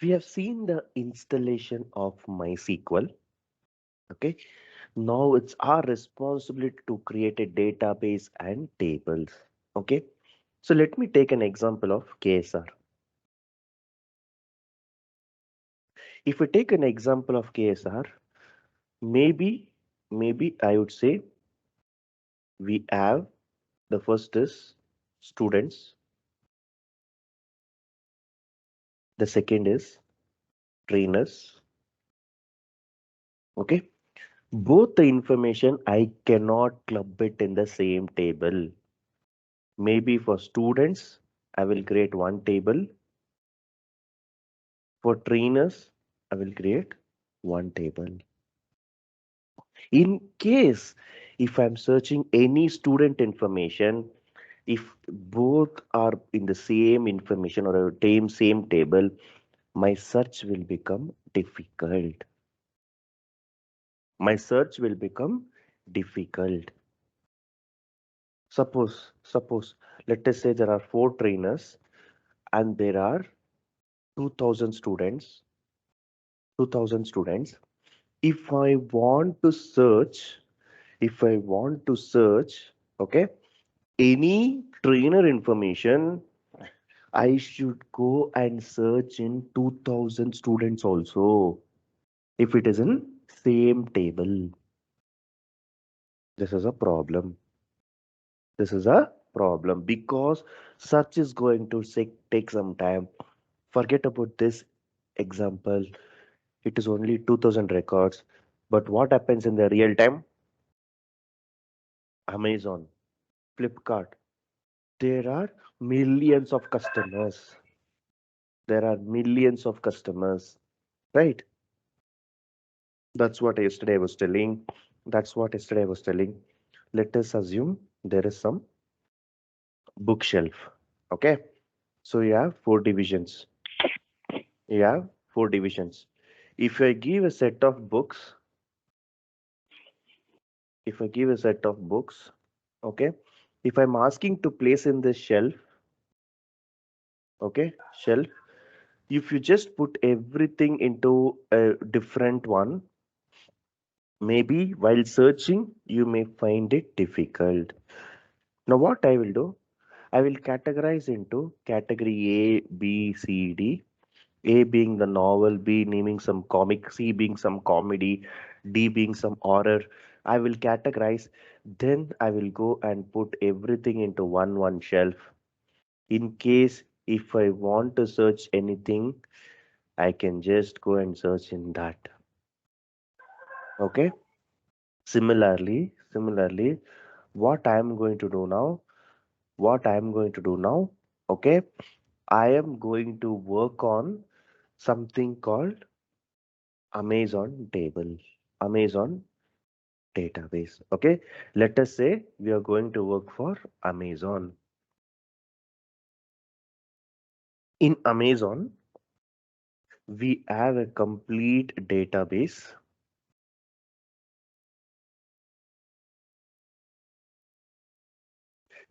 We have seen the installation of MySQL. Okay. Now it's our responsibility to create a database and tables. Okay. So let me take an example of KSR. If we take an example of KSR, maybe I would say we have the first is students, the second is trainers. Okay. Both the information I cannot club it in the same table. Maybe for students, I will create one table. For trainers, I will create one table. In case if I'm searching any student information, if both are in the same information or a same table, my search will become difficult. My search will become difficult. Suppose, let us say there are four trainers and there are 2000 students, 2000 students. If I want to search, if I want to search, okay, any trainer information, I should go and search in 2000 students also. If it is in same table, this is a problem. This is a problem because search is going to take some time. Forget about this example. It is only 2000 records. But what happens in the real time? Amazon, Flipkart, there are millions of customers. There are millions of customers, right? That's what yesterday I was telling. That's what yesterday I was telling. Let us assume there is some bookshelf. Okay. So you have four divisions. You have four divisions. If I give a set of books, if I give a set of books, okay, if I'm asking to place in this shelf, okay, shelf, if you just put everything into a different one, maybe while searching, you may find it difficult. Now, what I will do, I will categorize into category A, B, C, D. A being the novel, B naming some comic, C being some comedy, D being some horror. I will categorize, then I will go and put everything into one shelf. In case if I want to search anything, I can just go and search in that. Okay. Similarly, what I am going to do now, what I am going to do now, okay, I am going to work on something called Amazon table, Amazon database. Okay, let us say we are going to work for Amazon. In Amazon, we have a complete database.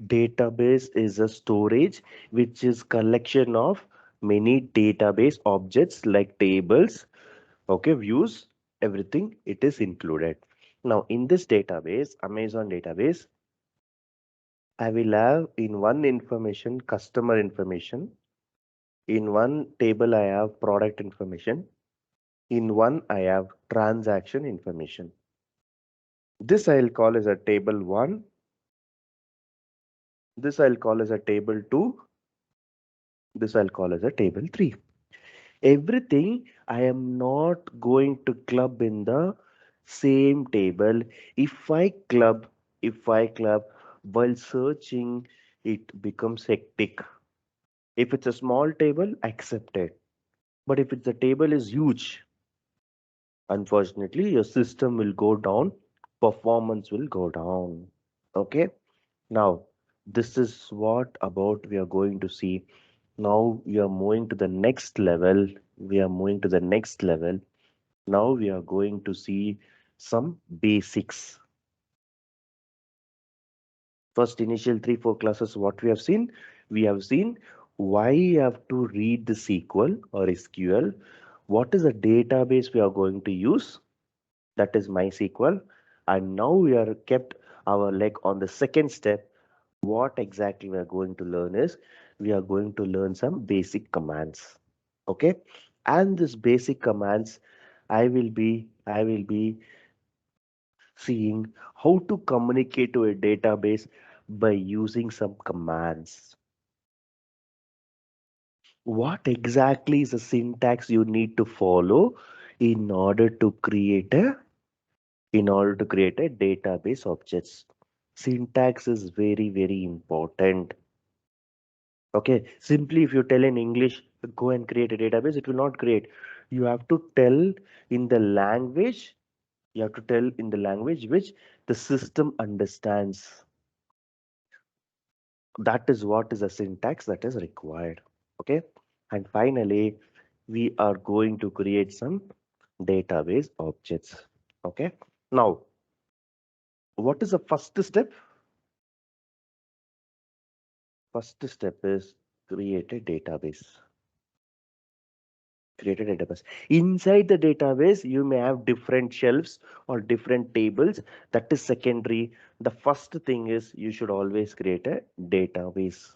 Database is a storage which is collection of many database objects like tables, okay, views, everything it is included. Now in this database, Amazon database, I will have in one information customer information, in one table I have product information, in one I have transaction information. This I'll call as a table 1, this I'll call as a table 2, this I'll call as a table 3. Everything I am not going to club in the same table. If I club while searching, it becomes hectic. If it's a small table, accept it. But if it's a table is huge, unfortunately, your system will go down, performance will go down. Okay. Now, this is what about we are going to see. Now we are moving to the next level. We are moving to the next level. Now we are going to see some basics. First initial 3 4 classes, what we have seen why you have to read the SQL or SQL, what is the database we are going to use, that is MySQL. And now we are kept our leg on the second step. What exactly we are going to learn is we are going to learn some basic commands. Okay, and this basic commands, I will be seeing how to communicate to a database by using some commands. What exactly is the syntax you need to follow in order to create a database objects? Syntax is very important. Okay, simply if you tell in English, go and create a database, it will not create. You have to tell in the language, which the system understands. That is what is a syntax that is required. Okay, and finally, we are going to create some database objects. Okay, now what is the first step? First step is create a database. Create a database. Inside the database, you may have different shelves or different tables. That is secondary. The first thing is you should always create a database.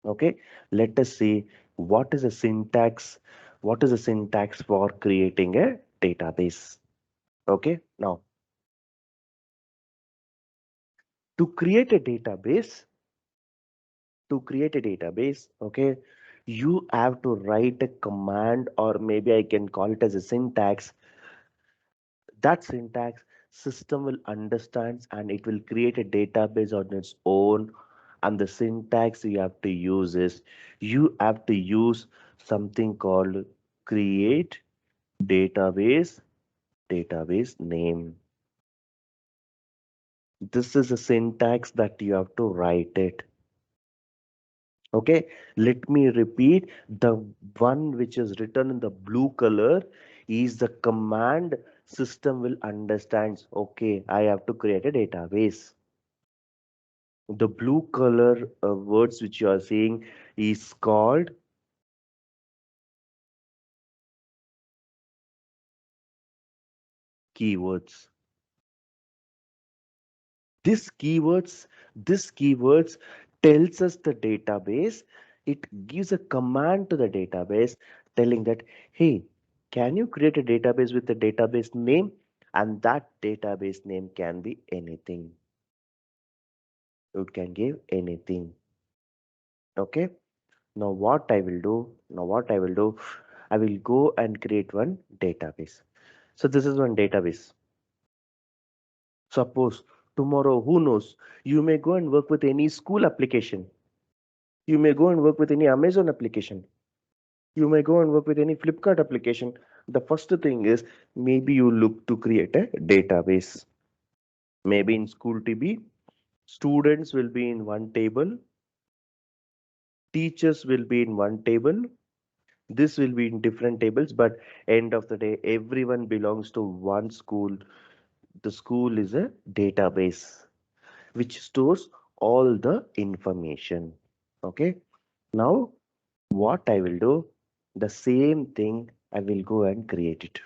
Okay, let us see what is a syntax. What is a syntax for creating a database? Okay, now to create a database, okay, you have to write a command, or maybe I can call it as a syntax. That syntax system will understand and it will create a database on its own. And the syntax you have to use is you have to use something called create database name. This is a syntax that you have to write it. Okay, let me repeat. The one which is written in the blue color is the command system will understand. Okay, I have to create a database. The blue color words which you are seeing is called keywords. This keywords, this keywords tells us the database. It gives a command to the database telling that, hey, can you create a database with the database name? And that database name can be anything. It can give anything. Okay. Now what I will do, I will go and create one database. So this is one database. Suppose tomorrow, who knows, you may go and work with any school application. You may go and work with any Amazon application. You may go and work with any Flipkart application. The first thing is maybe you look to create a database. Maybe in school TB, students will be in one table, teachers will be in one table. This will be in different tables, but end of the day, everyone belongs to one school. The school is a database which stores all the information. Okay. Now, what I will do, the same thing, I will go and create it.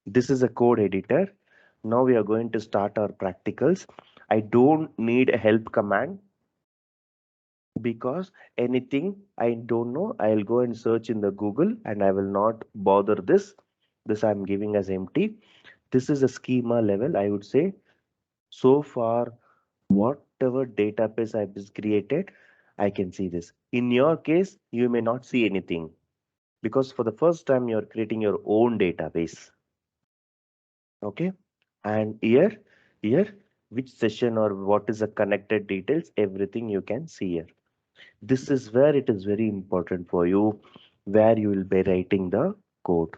This is a code editor. Now we are going to start our practicals. I don't need a help command because anything I don't know, I'll go and search in the Google and I will not bother this. This I'm giving as empty. This is a schema level, I would say. So far, whatever database I've created, I can see this. In your case, you may not see anything because for the first time you're creating your own database. Okay, and here which session or what is the connected details, everything you can see here. This is where it is very important for you, where you will be writing the code.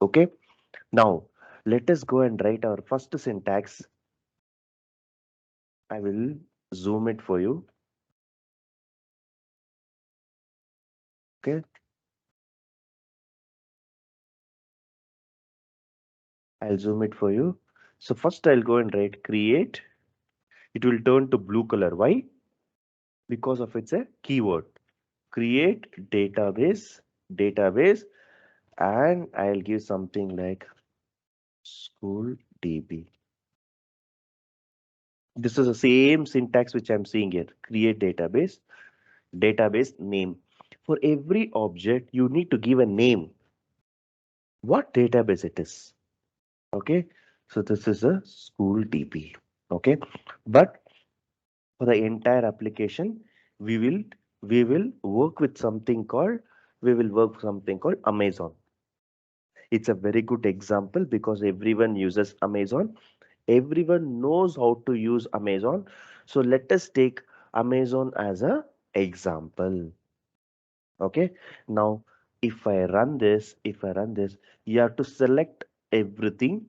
Okay, now let us go and write our first syntax. I will zoom it for you. Okay, I'll zoom it for you. So first I'll go and write create. It will turn to blue color. Why? Because of it's a keyword. create database, and I'll give something like school DB. This is the same syntax which I'm seeing here. Create database name. For every object, you need to give a name. What database it is? Okay, so this is a school DB. Okay, but for the entire application, we will we will work with something called Amazon. It's a very good example because everyone uses Amazon. Everyone knows how to use Amazon. So let us take Amazon as a example. Okay. Now, if I run this, you have to select everything.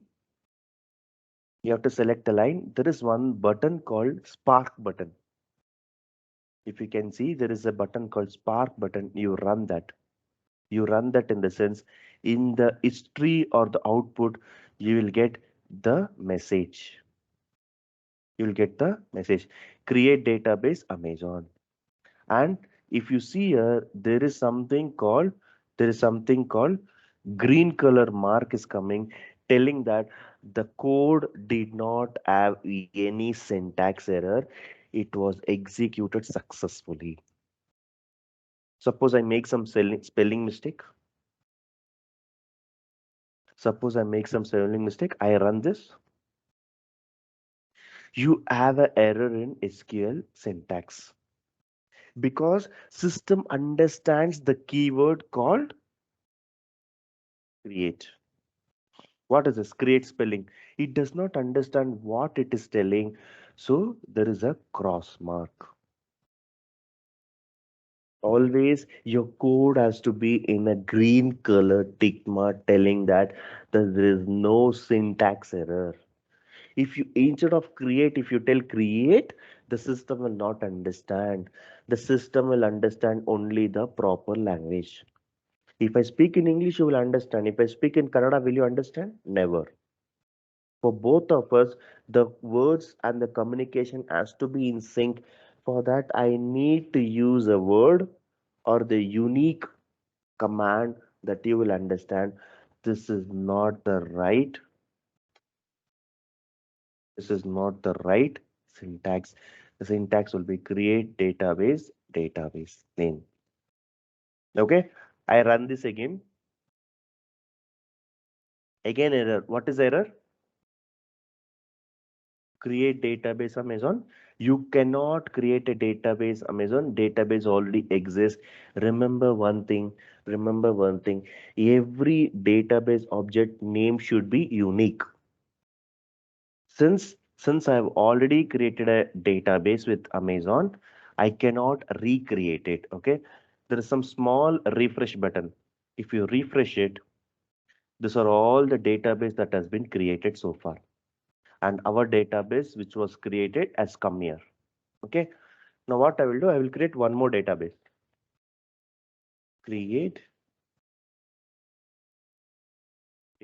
You have to select a line. There is one button called Spark button. If you can see, there is a button called Spark button. You run that. You run that in the sense, in the history or the output, you will get the message. You will get the message. Create database Amazon. And if you see here, there is something called green color mark is coming, telling that the code did not have any syntax error. It was executed successfully. Suppose I make some spelling mistake. Suppose I make some spelling mistake. I run this. You have an error in SQL syntax because system understands the keyword called create. What is this? Create spelling. It does not understand what it is telling. So there is a cross mark. Always your code has to be in a green color tick mark telling that there is no syntax error. If you instead of create, if you tell create, the system will not understand. The system will understand only the proper language. If I speak in English, you will understand. If I speak in Kannada, will you understand? Never. For both of us, the words and the communication has to be in sync. For that, I need to use a word or the unique command that you will understand. This is not the right, this is not the right syntax. The syntax will be create database name. Okay, I run this again. Again error. What is error? Create database Amazon. You cannot create a database Amazon. Database already exists. Remember one thing. Remember one thing. Every database object name should be unique. Since I've already created a database with Amazon, I cannot recreate it. Okay. There is some small refresh button. If you refresh it, these are all the database that has been created so far. And our database which was created has come here. Okay, now what I will do, I will create one more database. Create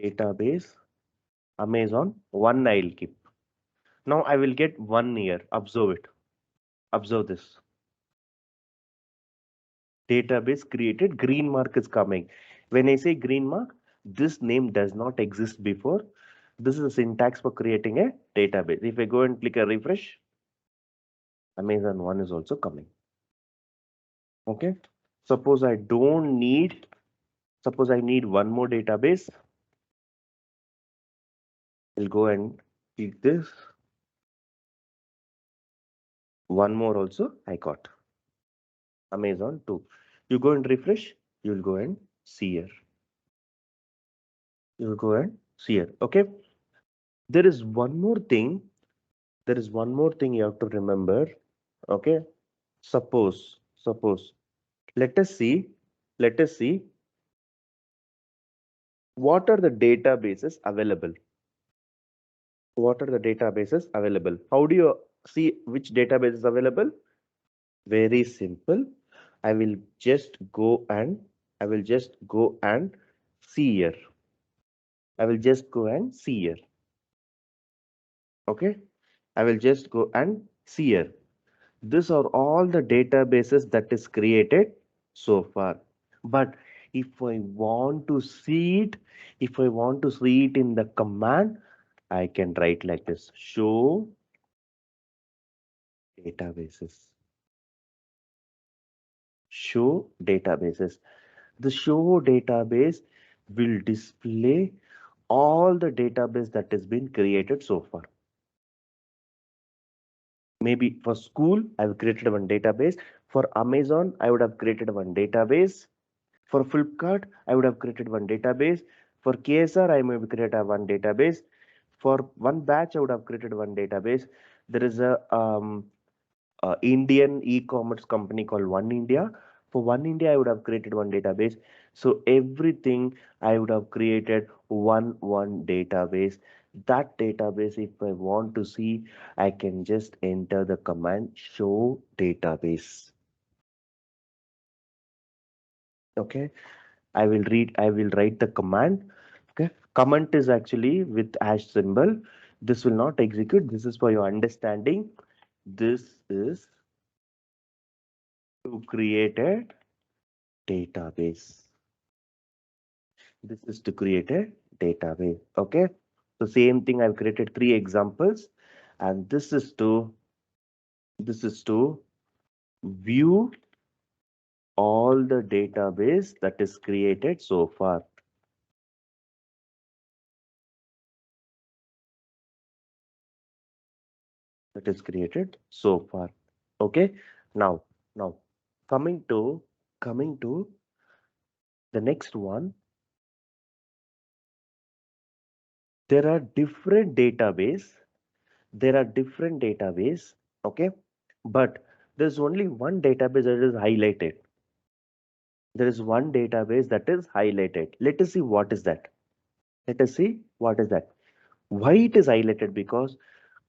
database Amazon, one I'll keep. Now I will get 1 year. Observe it. Observe this. Database created, green mark is coming. When I say green mark, this name does not exist before. This is a syntax for creating a database. If I go and click a refresh, Amazon one is also coming. Okay, suppose I don't need, suppose I need one more database. I'll go and click this. One more also I got. Amazon 2. You go and refresh, you'll go and see here. You'll go and see here. Okay. There is one more thing. There is one more thing you have to remember. Okay. Suppose, let us see, let us see what are the databases available. What are the databases available? How do you see which database is available? Very simple. I will just go and I will just go and see here. I will just go and see here. Okay. I will just go and see here. These are all the databases that is created. so far. But if I want to see it, if I want to see it in the command, I can write like this: show databases. Show databases. The show database will display all the database that has been created so far. Maybe for school, I've created one database. For Amazon, I would have created one database. For Flipkart, I would have created one database. For KSR, I may have created one database. For one batch, I would have created one database. There is a Indian e-commerce company called One India. For One India, I would have created one database. So everything I would have created one database. That database, if I want to see, I can just enter the command show database. Okay, I will write the command. Okay, comment is actually with hash symbol. This will not execute. This is for your understanding. This is to create a database. This is to create a database. Okay, so same thing, I've created three examples, and this is to view all the database that is created so far. That is created so far. Okay, now now coming to the next one. There are different database. There are different database. Okay, but there's only one database that is highlighted. There is one database that is highlighted. Let us see what is that. Let us see what is that. Why it is highlighted? Because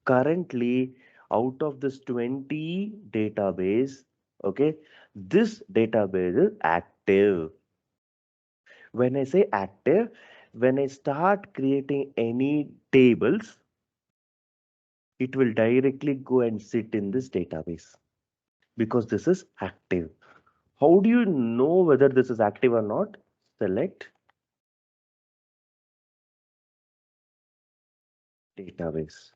currently out of this 20 database, okay, this database is active. When I say active, when I start creating any tables, it will directly go and sit in this database because this is active. How do you know whether this is active or not? Select database.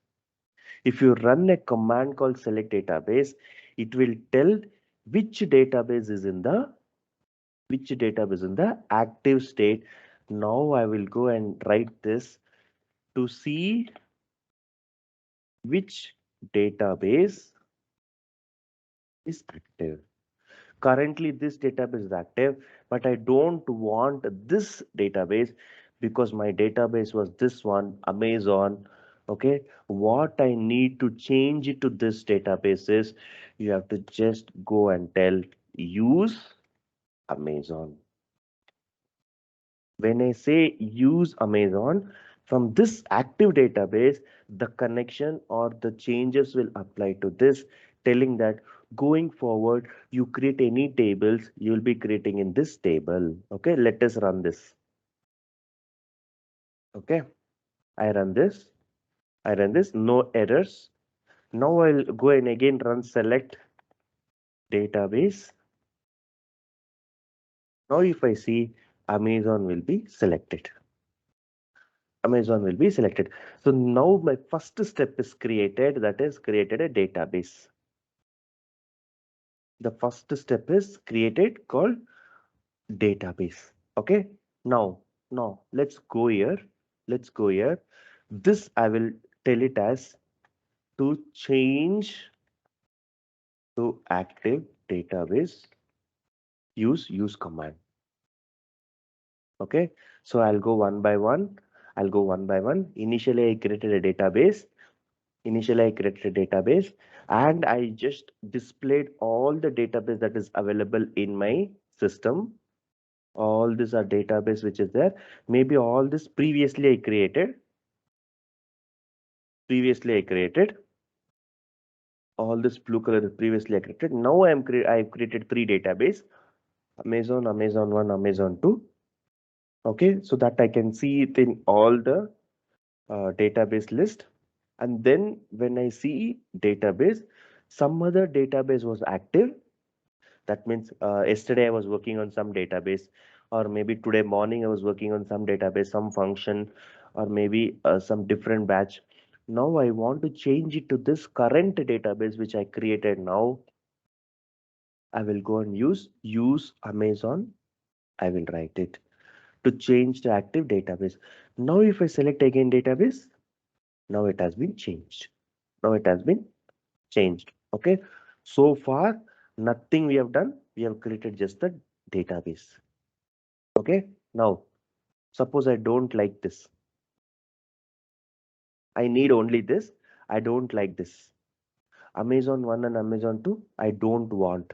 If you run a command called select database, it will tell which database is in the active state. Now I will go and write this to see which database is active. Currently this database is active, but I don't want this database because my database was this one, Amazon. Okay, what I need to change it to this database is you have to just go and tell use Amazon. When I say use Amazon, from this active database, the connection or the changes will apply to this, telling that going forward, you create any tables, you will be creating in this table. Okay, let us run this. Okay, I run this. I run this, no errors. Now I'll go and again run select database. Now if I see Amazon will be selected. Amazon will be selected. So now my first step is created, that is created a database. The first step is created called database. Okay. Now let's go here. Let's go here. This I will tell it as to change to active database. Use command. Okay. So I'll go one by one. I'll go one by one. Initially I created a database. Initially I created a database and I just displayed all the database that is available in my system. All these are database which is there. Maybe all this previously I created. All this blue color is previously I created. Now I've created three database: Amazon, Amazon 1, Amazon 2. Okay, so that I can see it in all the database list. And then when I see database, some other database was active. That means yesterday I was working on some database, or maybe today morning I was working on some database, some function, or maybe some different batch. Now I want to change it to this current database which I created now. I will go and use Amazon. I will write it to change the active database. Now if I select again database, now it has been changed. Now it has been changed. Okay. So far, nothing we have done. We have created just the database. Okay. Now, suppose I don't like this. I need only this. I don't like this. Amazon 1 and Amazon 2, I don't want.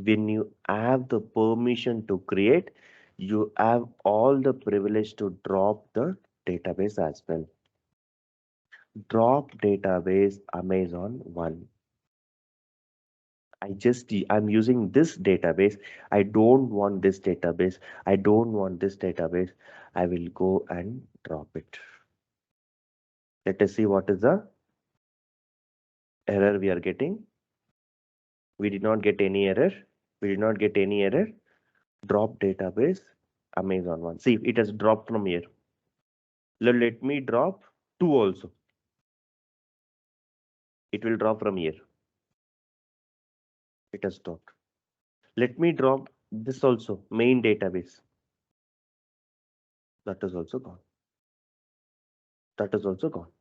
When you have the permission to create, you have all the privilege to drop the database as well. Drop database Amazon 1. I'm using this database. I don't want this database. I don't want this database. I will go and drop it. Let us see what is the error we are getting. We did not get any error. We did not get any error. Drop database Amazon 1. See, it has dropped from here. Let me drop 2 also. It will drop from here. It has stopped. Let me drop this also, main database. That is also gone. That is also gone.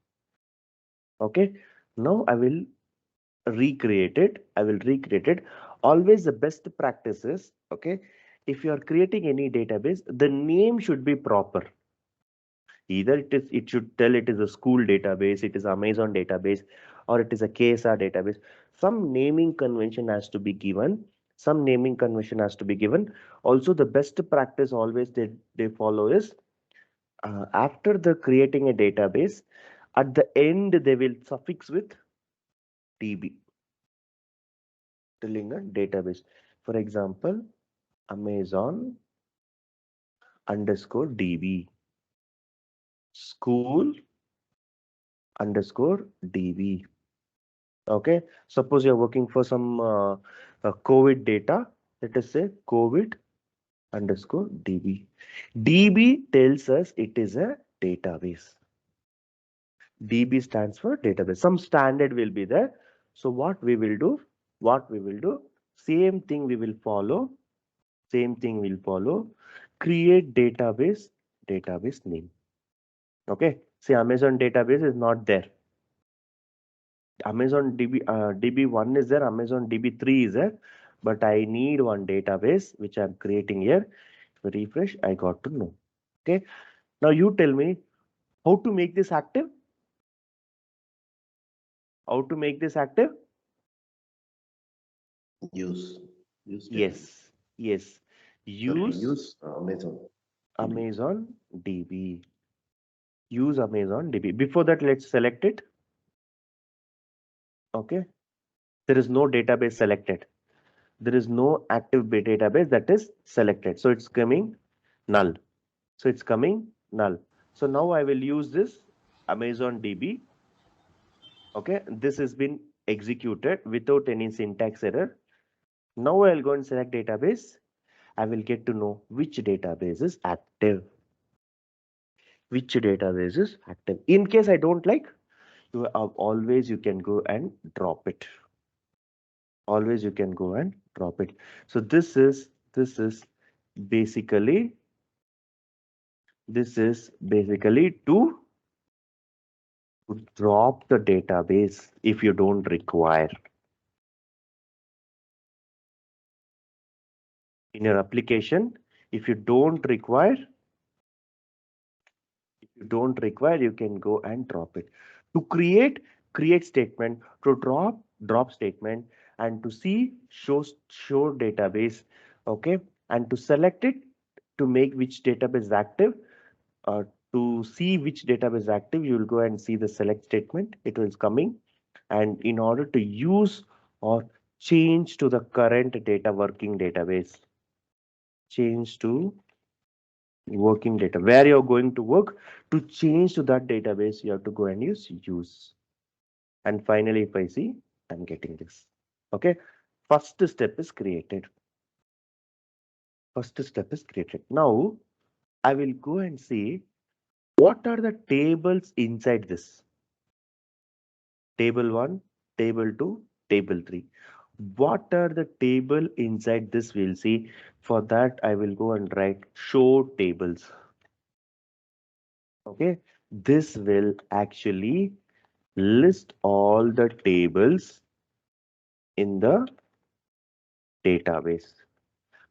Okay. Now I will recreate it. I will recreate it. Always the best practice is, okay, if you are creating any database, the name should be proper. Either it should tell it is a school database, it is Amazon database, or it is a KSR database. Some naming convention has to be given. Some naming convention has to be given. Also, the best practice always they follow is after the creating a database, at the end they will suffix with DB, telling a database. For example, Amazon underscore DB, school underscore DB. Okay, suppose you're working for some COVID data. Let us say COVID underscore DB. DB tells us it is a database. DB stands for database. Some standard will be there. So what we will do? What we will do? Same thing we will follow. Same thing we'll follow. Create database. Database name. Okay. See, Amazon database is not there. Amazon DB1 is there, Amazon DB3 is there, but I need one database which I'm creating here. If I refresh, I got to know. Okay. Now you tell me how to make this active. How to make this active? Use Yes. Yes. Use Amazon. Amazon DB. Use Amazon DB. Before that, let's select it. Okay. There is no database selected. There is no active database that is selected. So it's coming null. So it's coming null. So now I will use this Amazon DB. Okay, this has been executed without any syntax error. Now I'll go and select database. I will get to know which database is active. Which database is active. In case I don't like, always you can go and drop it. Always you can go and drop it. So this is basically to drop the database if you don't require. In your application, if you don't require, you can go and drop it. To create statement, to drop statement, and to see show database. Okay, and to select it, to make which database is active. uh, to see which database is active, you will go and see the select statement. It is coming, and in order to use or change to the current data working database, change to working data where you're going to work, to change to that database you have to go and use. And finally, if I see, I'm getting this. Okay, First step is created. First step is created. Now I will go and see what are the tables inside this. Table 1, table 2, table 3. What are the table inside this? We'll see. For that, I will go and write show tables. Okay. This will actually list all the tables in the database.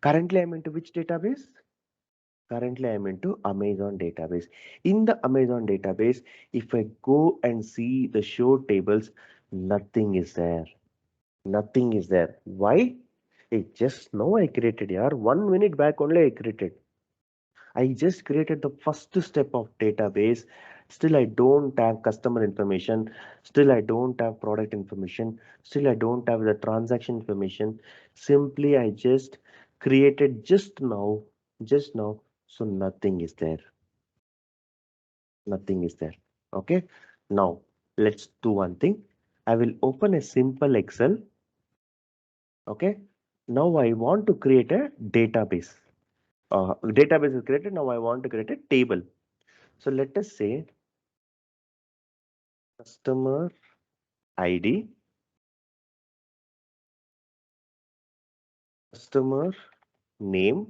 Currently, I'm into which database? Currently, I'm into Amazon database. In the Amazon database, if I go and see the show tables, nothing is there. Nothing is there. Why? It just now I created, yaar. 1 minute back only I created. I just created the first step of database. Still, I don't have customer information. Still, I don't have product information. Still, I don't have the transaction information. Simply, I just created just now, just now. So nothing is there. Nothing is there. Okay. Now, let's do one thing. I will open a simple Excel. Okay. Now I want to create a database. Database is created. Now I want to create a table. So let us say customer ID, customer name,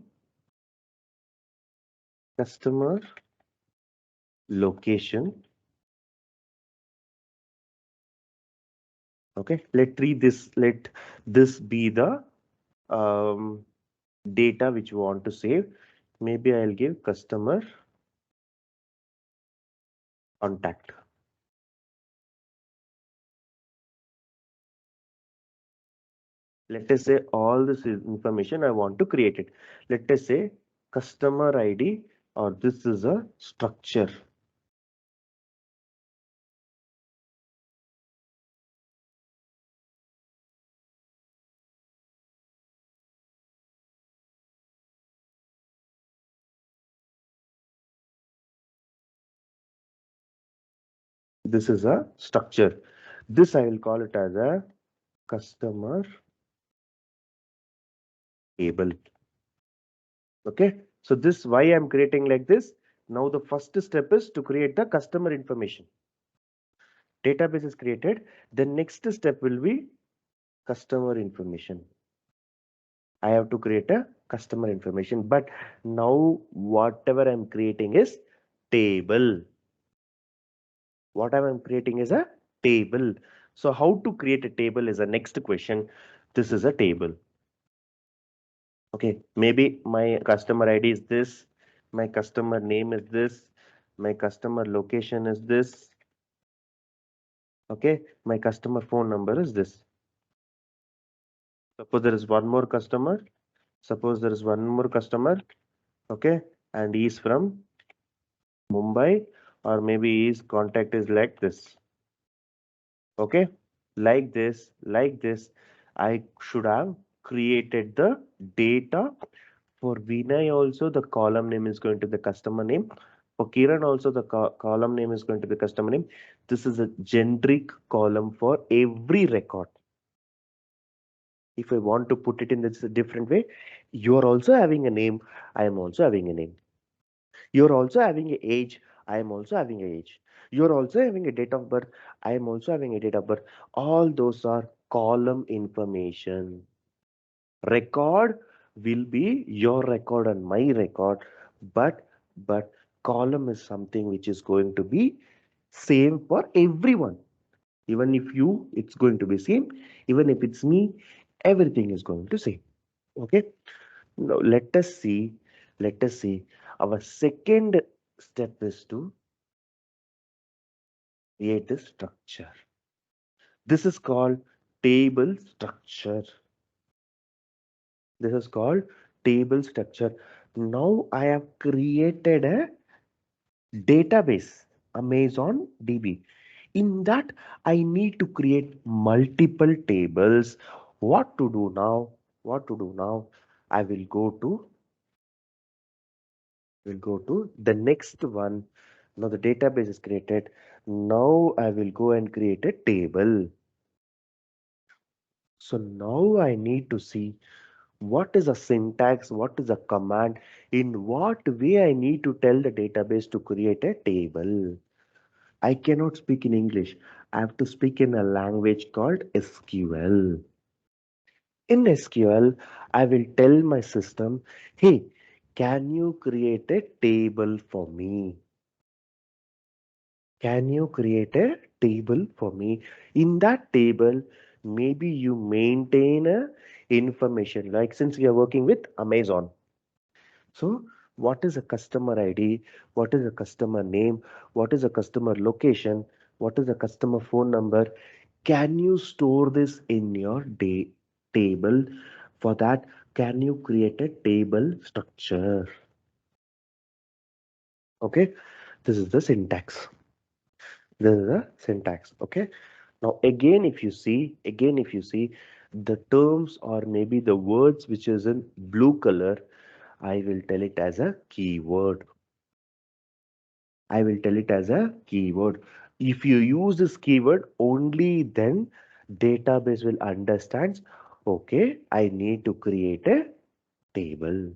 customer location. Okay, let this be the um, data which you want to save. Maybe I'll give customer contact. Let us say all this information I want to create it. Let us say customer ID, or this is a structure. This is a structure. This I will call it as a customer table. Okay, so this why I'm creating like this. Now the first step is to create the customer information. Database is created. The next step will be customer information. I have to create a customer information, but now whatever I'm creating is table. Whatever I'm creating is a table. So how to create a table is the next question. This is a table. Okay, maybe my customer ID is this, my customer name is this, my customer location is this. Okay, my customer phone number is this. Suppose there is one more customer. Suppose there is one more customer. Okay, and he is from Mumbai, or maybe his contact is like this. Okay, like this, like this. I should have created the data. For Vinay also, the column name is going to the customer name. For Kiran also, the column name is going to be customer name. This is a generic column for every record. If I want to put it in this different way, you are also having a name. I am also having a name. You're also having a age. I am also having a age. You're also having a date of birth. I am also having a date of birth. All those are column information. Record will be your record and my record, but column is something which is going to be same for everyone. Even if you, it's going to be same. Even if it's me, everything is going to same. Okay. Now let us see. Let us see. Our second step is to create a structure. This is called table structure. This is called table structure. Now I have created a database, Amazon DB. In that, I need to create multiple tables. What to do now? What to do now? I will go to the next one. Now the database is created. Now I will go and create a table. So now I need to see what is a syntax, what is a command, in what way I need to tell the database to create a table. I cannot speak in English. I have to speak in a language called SQL. In SQL, I will tell my system, hey, can you create a table for me? Can you create a table for me? In that table, maybe you maintain a information, like since we are working with Amazon. So what is a customer ID? What is a customer name? What is a customer location? What is a customer phone number? Can you store this in your table? For that, can you create a table structure? Okay, this is the syntax. This is the syntax. Okay. Now again if you see the terms or maybe the words which is in blue color, I will tell it as a keyword. I will tell it as a keyword. If you use this keyword, only then database will understand, okay, I need to create a table.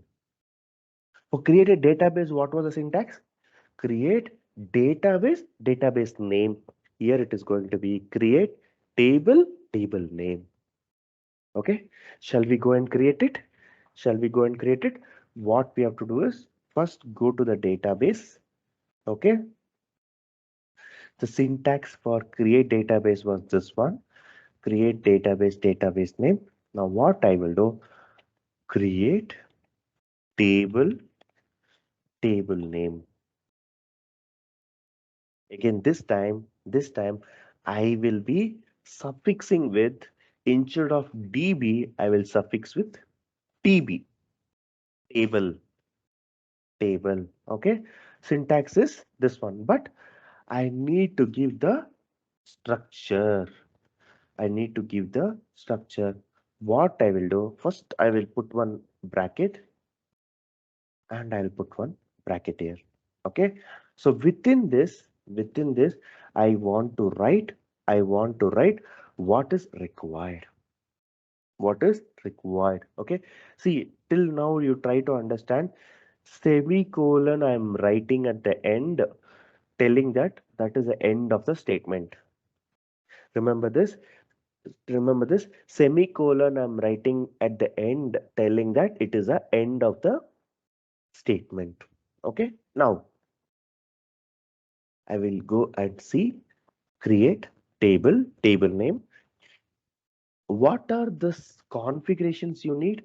For create a database, what was the syntax? Create database name. Here it is going to be create table name. Okay, shall we go and create it? Shall we go and create it? What we have to do is first go to the database. Okay, the syntax for create database was this one. Create database name. Now what I will do, create table name. Again, this time I will be suffixing with, instead of db, I will suffix with tb, table. Okay, syntax is this one, but I need to give the structure. I need to give the structure. What I will do, first I will put one bracket and I'll put one bracket here. Okay, so within this I want to write what is required. What is required? Okay, see, till now you try to understand. Semicolon I'm writing at the end, telling that that is the end of the statement. Remember this. Remember this. Semicolon I'm writing at the end, telling that it is the end of the statement. Okay, now I will go and see create table name. What are the configurations you need?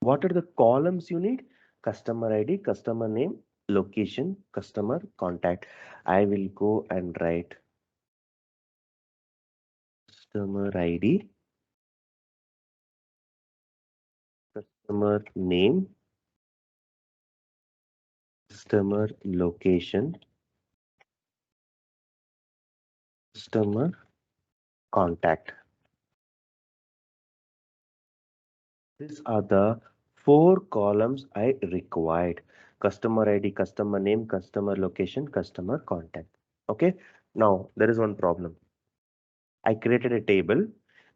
What are the columns you need? Customer ID, customer name, location, customer contact. I will go and write customer ID, customer name, customer location, customer contact. These are the four columns I required. Customer ID, customer name, customer location, customer contact. Okay. Now there is one problem. I created a table.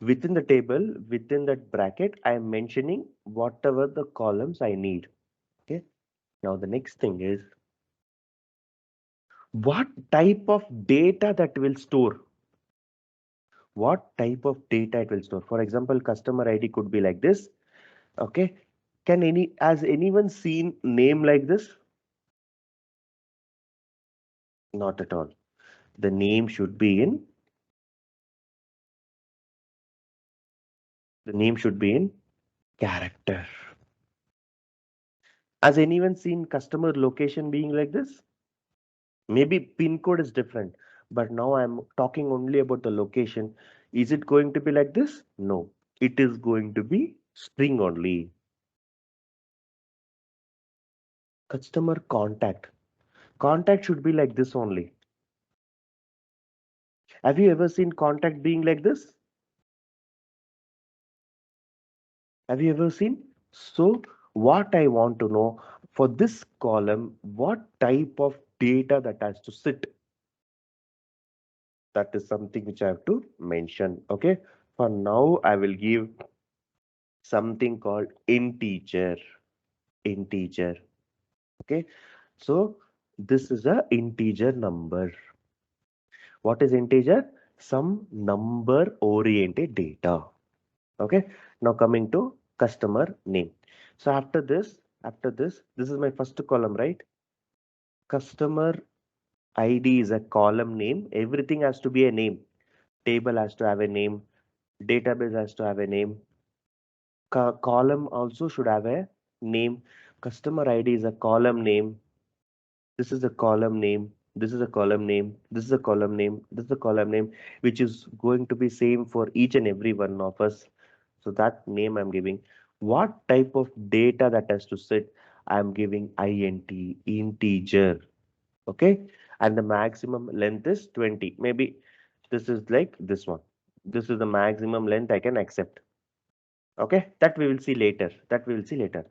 Within the table, within that bracket, I am mentioning whatever the columns I need. Okay. Now the next thing is what type of data that will store. What type of data it will store. For example, customer ID could be like this. Okay. Has anyone seen name like this? Not at all. The name should be in, the name should be in character. Has anyone seen customer location being like this? Maybe pin code is different, but now I'm talking only about the location. Is it going to be like this? No, it is going to be string only. Customer contact. Contact should be like this only. Have you ever seen contact being like this? Have you ever seen? So what I want to know, for this column, what type of data that has to sit? That is something which I have to mention. Okay. For now, I will give something called integer. Integer. Okay. So this is a integer number. What is integer? Some number oriented data. Okay. Now coming to customer name. So this is my first column, right? Customer ID is a column name. Everything has to be a name. Table has to have a name. Database has to have a name. Column also should have a name. Customer ID is a column name. This is a column name. This is a column name. This is a column name. This is a column name, which is going to be same for each and every one of us. So that name I'm giving. What type of data that has to sit? I'm giving int, integer. Okay. And the maximum length is 20. Maybe this is like this one. This is the maximum length I can accept. Okay. That we will see later. That we will see later.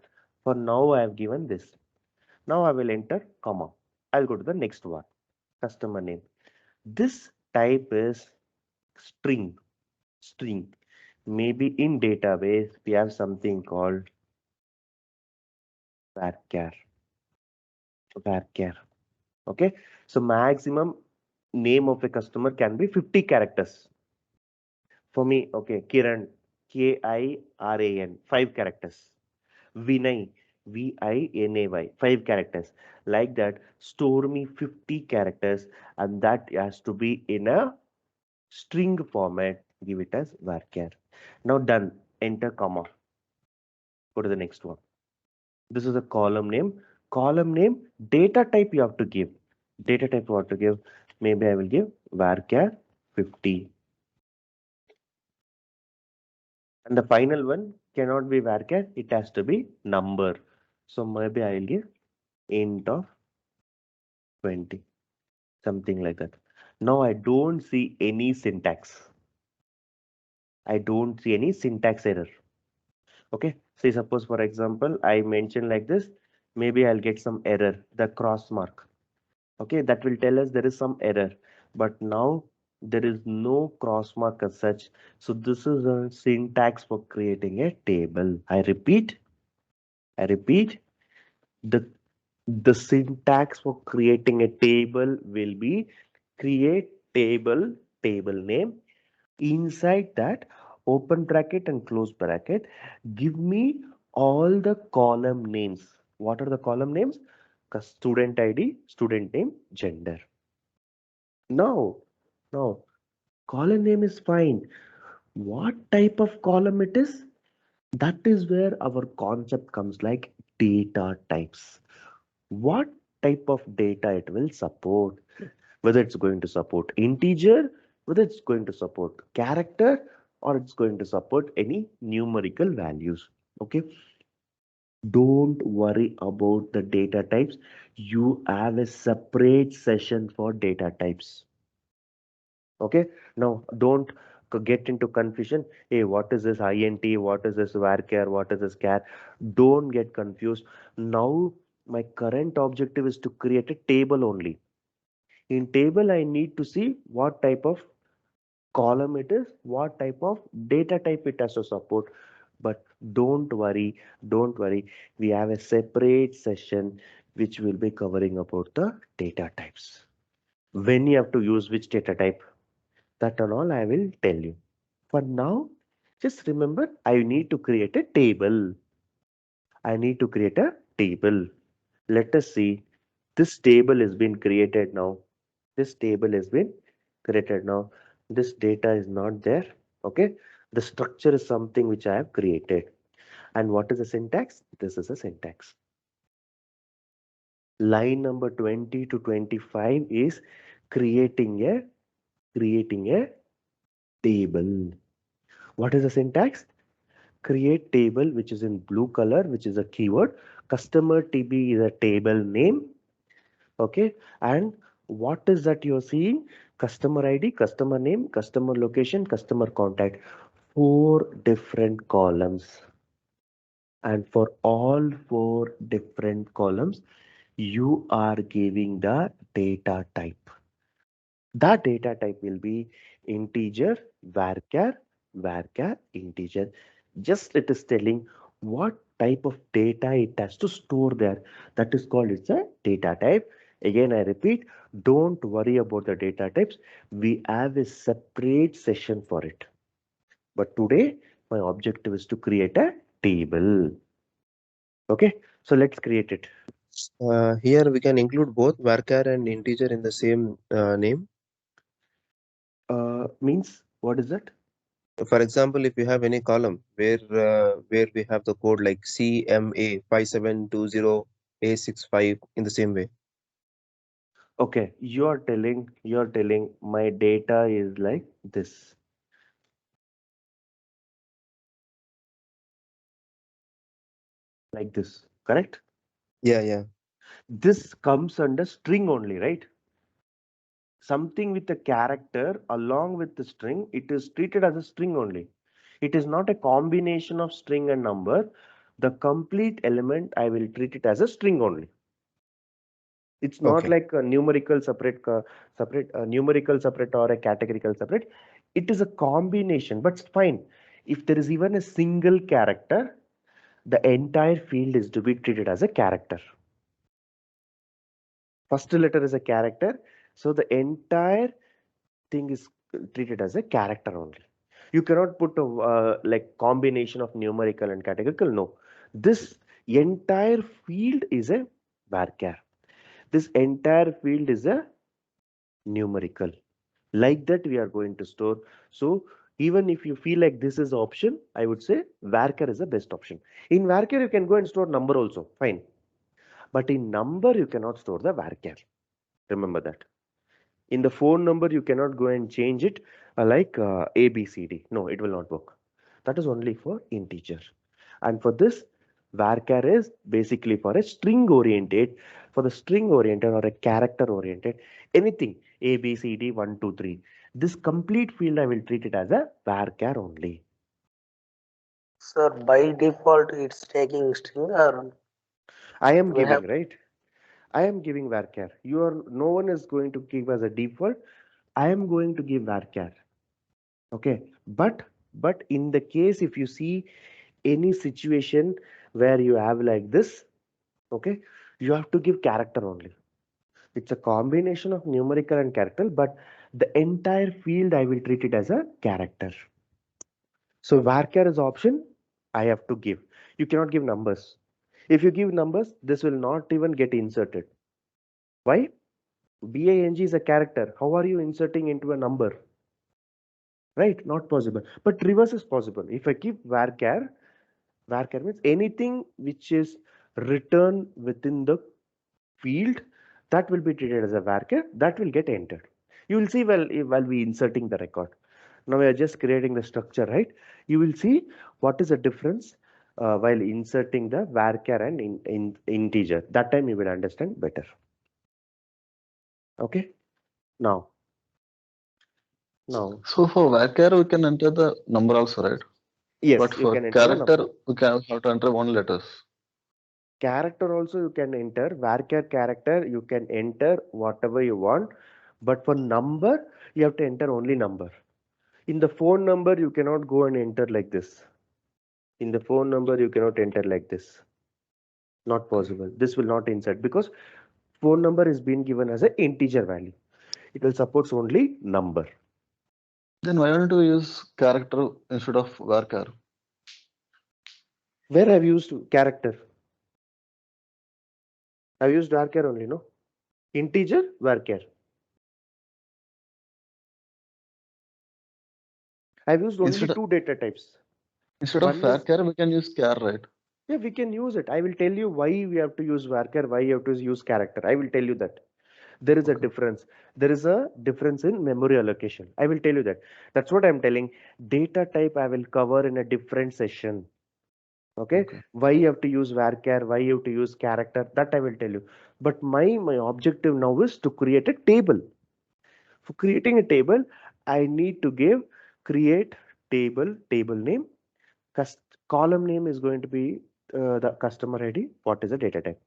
For now, I have given this. Now I will enter comma. I'll go to the next one. Customer name. This type is string. String. Maybe in database we have something called varchar. Varchar. Okay. So maximum name of a customer can be 50 characters. For me, okay, Kiran, Kiran, 5 characters. Vinay, Vinay, 5 characters. Like that, store me 50 characters, and that has to be in a string format. Give it as varchar. Now done. Enter comma. Go to the next one. This is a column name. Column name, data type you have to give. Data type you have to give. Maybe I will give varchar 50. And the final one cannot be varchar, it has to be number. So maybe I will give int of 20, something like that. Now I don't see any syntax. I don't see any syntax error. Okay. Say suppose for example, I mention like this, maybe I'll get some error, the cross mark. Okay, that will tell us there is some error. But now there is no cross mark as such. So this is a syntax for creating a table. I repeat, the the syntax for creating a table will be create table name. Inside that, open bracket and close bracket, give me all the column names. What are the column names? Student ID, student name, gender. No, column name is fine. What type of column it is? That is where our concept comes, like data types. What type of data it will support? Whether it's going to support integer, whether it's going to support character, or it's going to support any numerical values. Okay. Don't worry about the data types. You have a separate session for data types. Okay. Now don't get into confusion. Hey, what is this int? What is this varchar? What is this char? Don't get confused. Now my current objective is to create a table only. In table, I need to see what type of column it is, what type of data type it has to support. But don't worry. We have a separate session which will be covering about the data types. When you have to use which data type, that and all I will tell you. For now, just remember I need to create a table. I need to create a table. Let us see. This table has been created now. This table has been created now. This data is not there. Okay. The structure is something which I have created. And what is the syntax? This is a syntax. Line number 20 to 25 is creating a table. What is the syntax? Create table, which is in blue color, which is a keyword. Customer TB is a table name. Okay. And what is that you're seeing? Customer ID, customer name, customer location, customer contact. 4 different columns. And for all 4 different columns, you are giving the data type. The data type will be integer, varchar. varchar integer. Just it is telling what type of data it has to store there. That is called it's a data type. Again, I repeat, don't worry about the data types. We have a separate session for it. But today, my objective is to create a table. Okay, so let's create it. Here we can include both varchar and integer in the same name. Means what is that? For example, if you have any column where we have the code like CMA 5720A65 in the same way. Okay, you're telling my data is like this, correct? Yeah, yeah. This comes under string only, right? Something with a character along with the string, it is treated as a string only. It is not a combination of string and number. The complete element, I will treat it as a string only. It's not Okay. like a numerical separate, numerical separate or a categorical separate. It is a combination, but it's fine. If there is even a single character, the entire field is to be treated as a character. First letter is a character, so the entire thing is treated as a character only. You cannot put a like combination of numerical and categorical. No, this entire field is a varchar. This entire field is a numerical. Like that, we are going to store. So even if you feel like this is option, I would say varchar is the best option. In varchar, you can go and store number also, fine. But in number, you cannot store the varchar. Remember that. In the phone number, you cannot go and change it like A, B, C, D. No, it will not work. That is only for integer. And for this, varchar is basically for a string oriented, for the string oriented or a character oriented, anything A, B, C, D, 1, 2, 3. This complete field, I will treat it as a varchar only. Sir, by default, it's taking string or I am we have. giving, right? I am giving varchar. You are, no one is going to give as a default. I am going to give varchar. Okay, but in the case if you see any situation where you have like this, okay, you have to give character only. It's a combination of numerical and character, but the entire field I will treat it as a character. So varchar is option, I have to give. You cannot give numbers. If you give numbers, this will not even get inserted. Why? Bang is a character. How are you inserting into a number? Right, not possible. But reverse is possible. If I give varchar, varchar means anything which is written within the field, that will be treated as a varchar, that will get entered. You will see while we inserting the record. Now we are just creating the structure, right? You will see what is the difference while inserting the varchar and in integer. That time you will understand better. Okay. Now, now, So for varchar, we can enter the number also, right? yes, But you for can enter the number. character, we can have to enter one letters. Character also you can enter. Varchar character you can enter whatever you want. But for number, you have to enter only number. In the phone number, you cannot go and enter like this. In the phone number, you cannot enter like this. Not possible. This will not insert because phone number is being given as an integer value. It will supports only number. Then why don't we use character instead of varchar? Where I've used character? I've used varchar only, no? Integer, varchar. I've used only Instead two data types. instead of One is, varchar, we can use char, right? yeah, we can use it. I will tell you why we have to use varchar, why you have to use character. I will tell you that. There is a Okay. difference. There is a difference in memory allocation. I will tell you that. That's what I'm telling. Data type I will cover in a different session. Okay. Okay. Why you have to use varchar, why you have to use character, that I will tell you. But my objective now is to create a table. For creating a table, I need to give create table name. Column name is going to be the customer ID. What is the data type?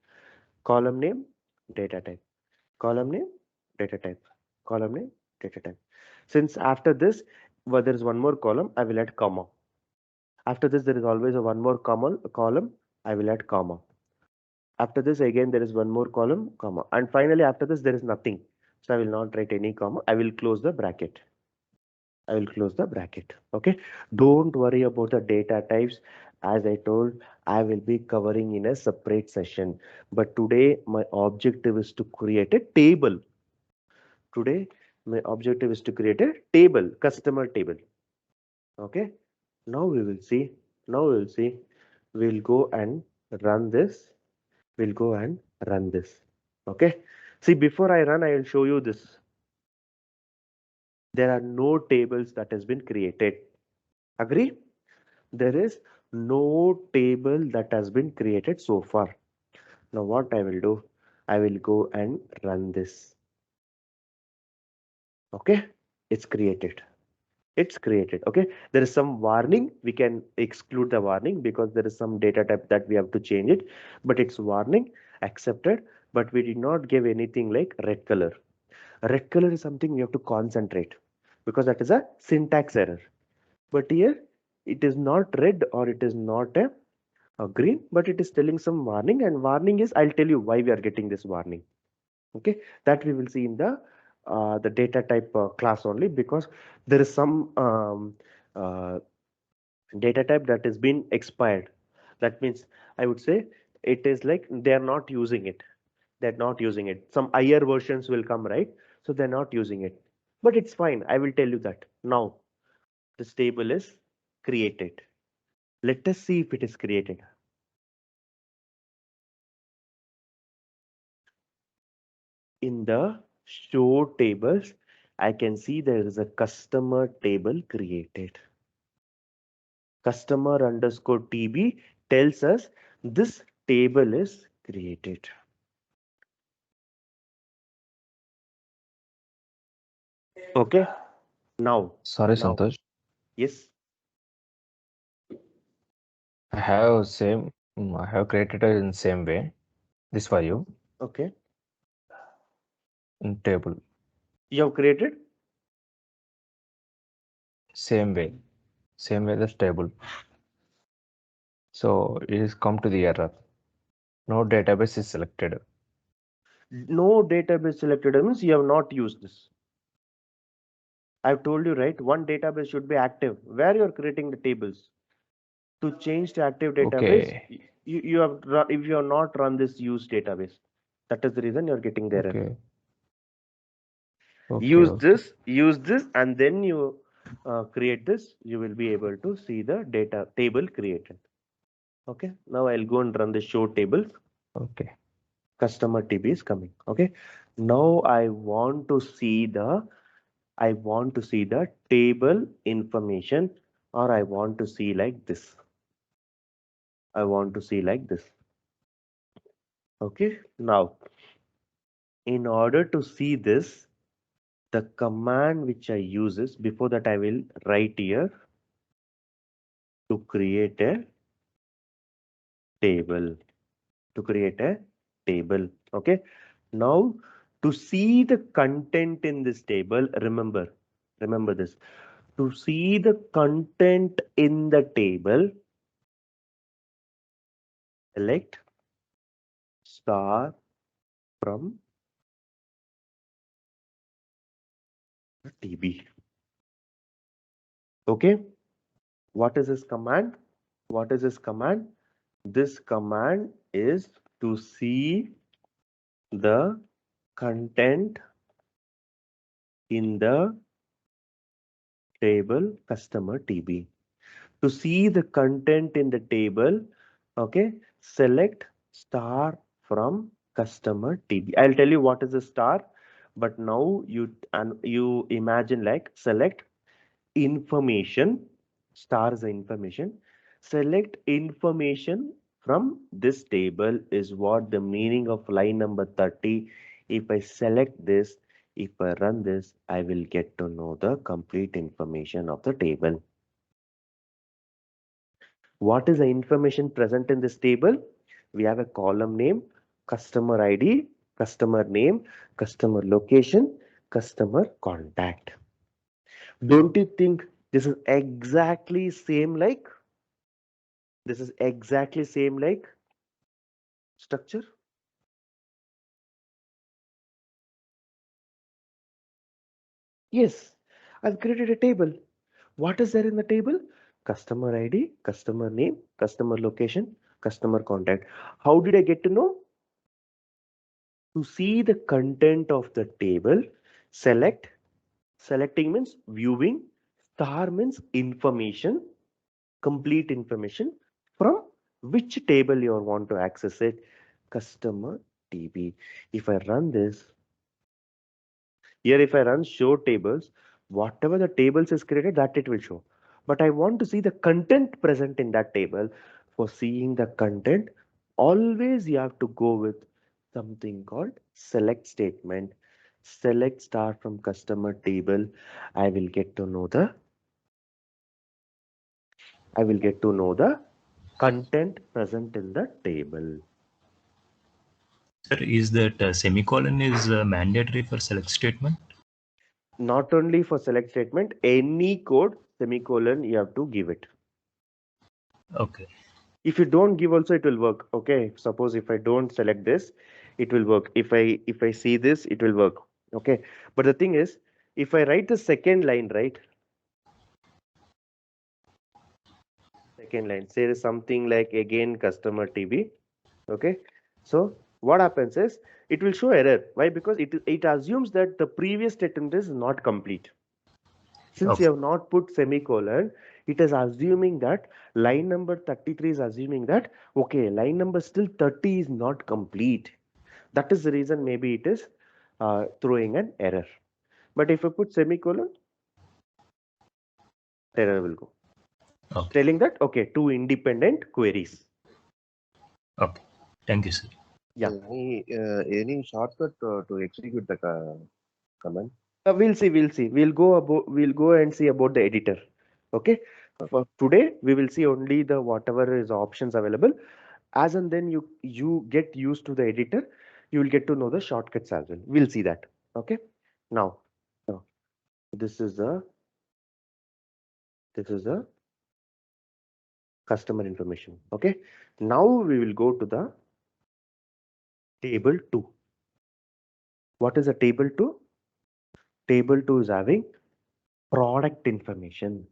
Column name, data type. Column name, data type. Column name, data type. Since after this, Well, there is one more column, I will add comma. After this, there is always a one more column, I will add comma. After this, again, there is one more column, comma. And finally, after this, there is nothing. So I will not write any comma. I will close the bracket. I will close the bracket. Okay. Don't worry about the data types. As I told, I will be covering in a separate session. But today, my objective is to create a table. Today, my objective is to create a table, customer table. Okay. Now we will see. Now we will see. We'll go and run this. We'll go and run this. Okay. See, before I run, I will show you this. There are no tables that has been created. Agree? There is no table that has been created so far. Now what I will do, I will go and run this. Okay, it's created. It's created. Okay, there is some warning. We can exclude the warning because there is some data type that we have to change it, but it's warning accepted. But we did not give anything like red color. Red color is something we have to concentrate because that is a syntax error. But here it is not red or it is not a green, but it is telling some warning, and warning is, I'll tell you why we are getting this warning. Okay, that we will see in the data type class only, because there is some data type that has been expired. That means I would say it is like they are not using it. They're not using it. Some higher versions will come, right? So they're not using it, but it's fine. I will tell you that now. This table is created. Let us see if it is created. In the show tables, I can see there is a customer table created. Customer underscore TB tells us this table is created. Okay. Now. Sorry, Now. Santosh. Yes. I have created it in same way. This for you Okay. in table. You have created? Same way this table. So it is come to the error. No database is selected. No database selected means you have not used this. I've told you, right? One database should be active. Where you are creating the tables. To change to active database, Okay. you have if you have not run this use database. That is the reason you are getting the error. Okay. Use this, and then you create this. You will be able to see the data table created. Okay. Now I'll go and run the show tables. Okay. Customer TB is coming. Okay. Now I want to see the table information, or I want to see like this. I want to see like this. Okay. Now, in order to see this, the command which I use is, before that I will write here, to create a table. To create a table. Okay. Now, to see the content in this table, remember this. To see the content in the table, select star from TB. Okay. What is this command? What is this command? This command is to see the content in the table customer TB. To see the content in the table, okay, select star from customer TB. I'll tell you what is a star, but now you imagine, like, select information. Star is the information. Select information from this table is what the meaning of line number 30. If I select this, if I run this, I will get to know the complete information of the table. What is the information present in this table? We have a column name, customer ID, customer name, customer location, customer contact. Don't you think This is exactly same like, this is exactly same like structure. Yes, I've created a table. What is there in the table? Customer ID, customer name, customer location, customer contact. How did I get to know? To see the content of the table, select. Selecting means viewing. Star means information, complete information. From which table you want to access it? Customer DB. If I run this, here if I run show tables, whatever the tables is created, that it will show. But I want to see the content present in that table. For seeing the content, always you have to go with something called select statement. Select star from customer table. I will get to know the content present in the table. Sir, is that semicolon is mandatory for select statement? Not only for select statement, any code semicolon you have to give it. Okay. If you don't give also, it will work. Okay, suppose if I don't select this, it will work. If I see this, it will work. Okay, but the thing is, if I write the second line, right? Second line, say something like again customer TB. Okay, so what happens is it will show error. Why? Because it assumes that the previous statement is not complete. Since you Okay. have not put semicolon, it is assuming that line number 33 is assuming that, okay, line number still 30 is not complete. That is the reason maybe it is throwing an error. But if you put semicolon, error will go. Okay. Telling that, okay, two independent queries. Okay. Thank you, sir. Yeah. Any shortcut to execute the command? We'll see. We'll go and see about the editor. Okay. For today, we will see only the whatever is options available. As and then you get used to the editor, you will get to know the shortcuts as well. We'll see that. Okay. Now this is a customer information. Okay. Now we will go to the table 2. What is a table 2? Table 2 is having product information.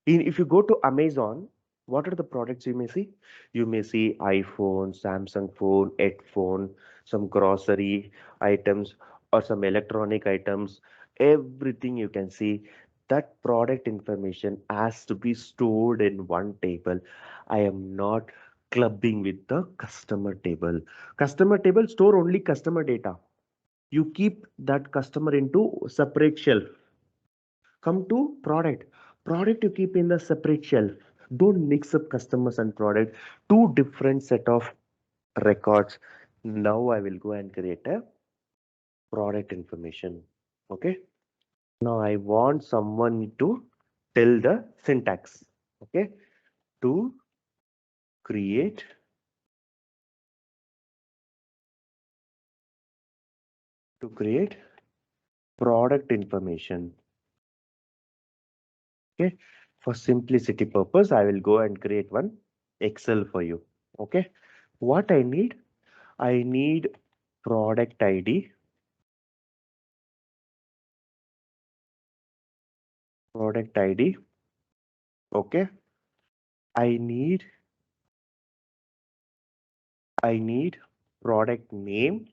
If you go to Amazon, what are the products you may see? You may see iPhone, Samsung phone, headphone, some grocery items or some electronic items, everything you can see. That product information has to be stored in one table. I am not clubbing with the customer table. Customer table store only customer data. You keep that customer into separate shelf. Come to product. Product you keep in the separate shelf. Don't mix up customers and product. Two different set of records. Now I will go and create a product information. Okay. Now I want someone to tell the syntax. Okay. To create product information. Okay. For simplicity purpose, I will go and create one Excel for you. Okay. What I need product ID, okay. I need product name,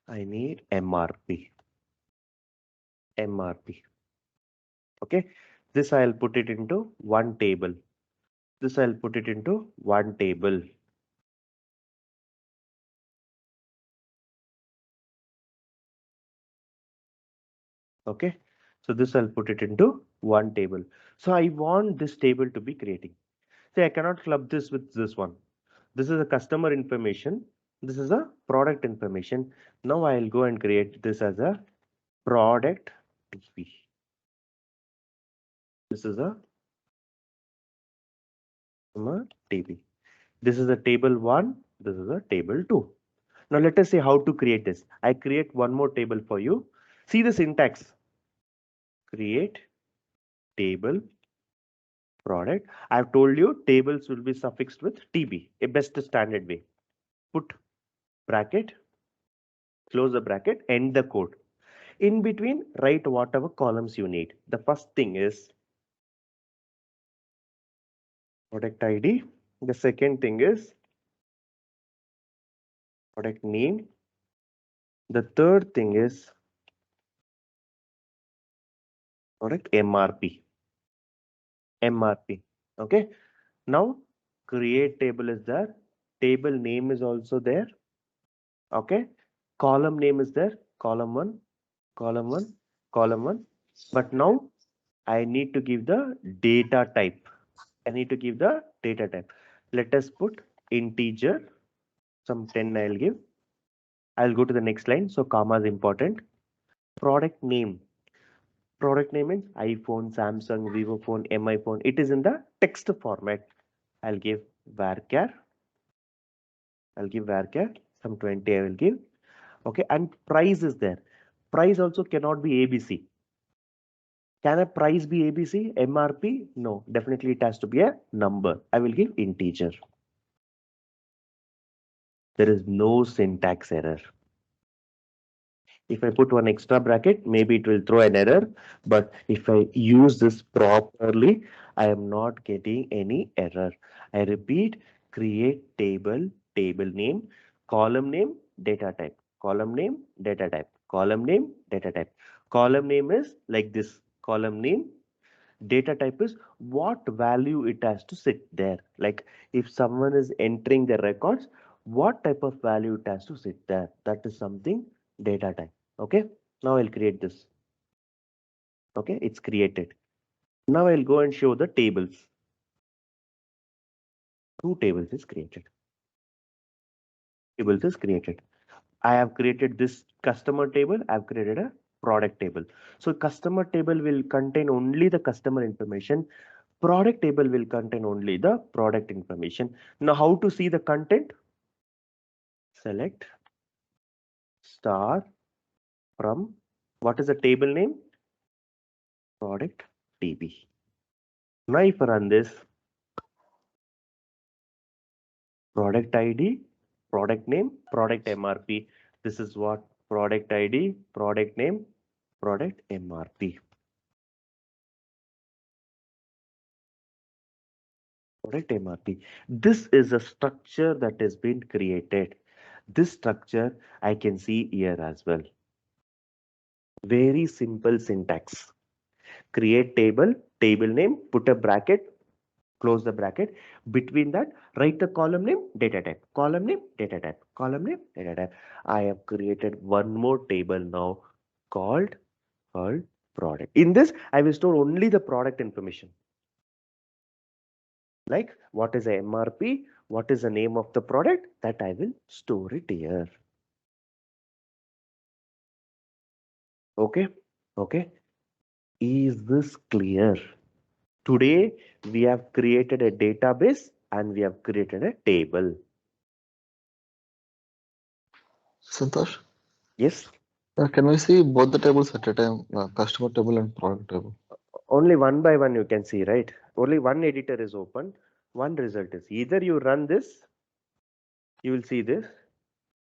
I need MRP, okay. This I'll put it into one table. Okay, so this I'll put it into one table. So I want this table to be creating. See, I cannot club this with this one. This is a customer information, this is a product information. Now I'll go and create this as a product DB. This is a DB. This is a table 1, this is a table 2. Now let us see how to create this. I create one more table for you. See the syntax. Create table product. I've told you tables will be suffixed with TB, a best standard way. Put bracket, close the bracket, end the code. In between, write whatever columns you need. The first thing is product ID. The second thing is product name. The third thing is product MRP. MRP. Okay. Now create table is there. Table name is also there. Okay. Column name is there. Column 1, column 1, column 1. But now I need to give the data type. I need to give the data type. Let us put integer. Some 10 I'll give. I'll go to the next line. So comma is important. Product name. Product name is iPhone, Samsung, Vivo phone, MI phone. It is in the text format. I'll give varchar. I'll give varchar. Some 20 I will give. Okay. And price is there. Price also cannot be ABC. Can a price be ABC? MRP? No, definitely it has to be a number. I will give integer. There is no syntax error. If I put one extra bracket, maybe it will throw an error. But if I use this properly, I am not getting any error. I repeat, create table, table name, column name, data type, column name, data type, column name, data type. Column name is like this, column name. Data type is what value it has to sit there. Like if someone is entering the records, what type of value it has to sit there. That is something data type. Okay. Now I'll create this. Okay. It's created. Now I'll go and show the tables. Two tables is created. Tables is created. I have created this customer table. I've created a product table. So customer table will contain only the customer information. Product table will contain only the product information. Now how to see the content? Select star from what is the table name? Product TB. Now if I run this, product ID, product name, product MRP. This is what product ID, product name, product MRP. Product MRP. This is a structure that has been created. This structure I can see here as well. Very simple syntax. Create table, table name, put a bracket, close the bracket. Between that, write the column name, data type, column name, data type, column name, data type. I have created one more table now called product. In this, I will store only the product information. Like what is the MRP, what is the name of the product, that I will store it here. Okay, okay. Is this clear? Today, we have created a database and we have created a table. Santosh, Yes, can we see both the tables at a time, customer table and product table? only one by one you can see, right? Only one editor is open. One result is either you run this, you will see this.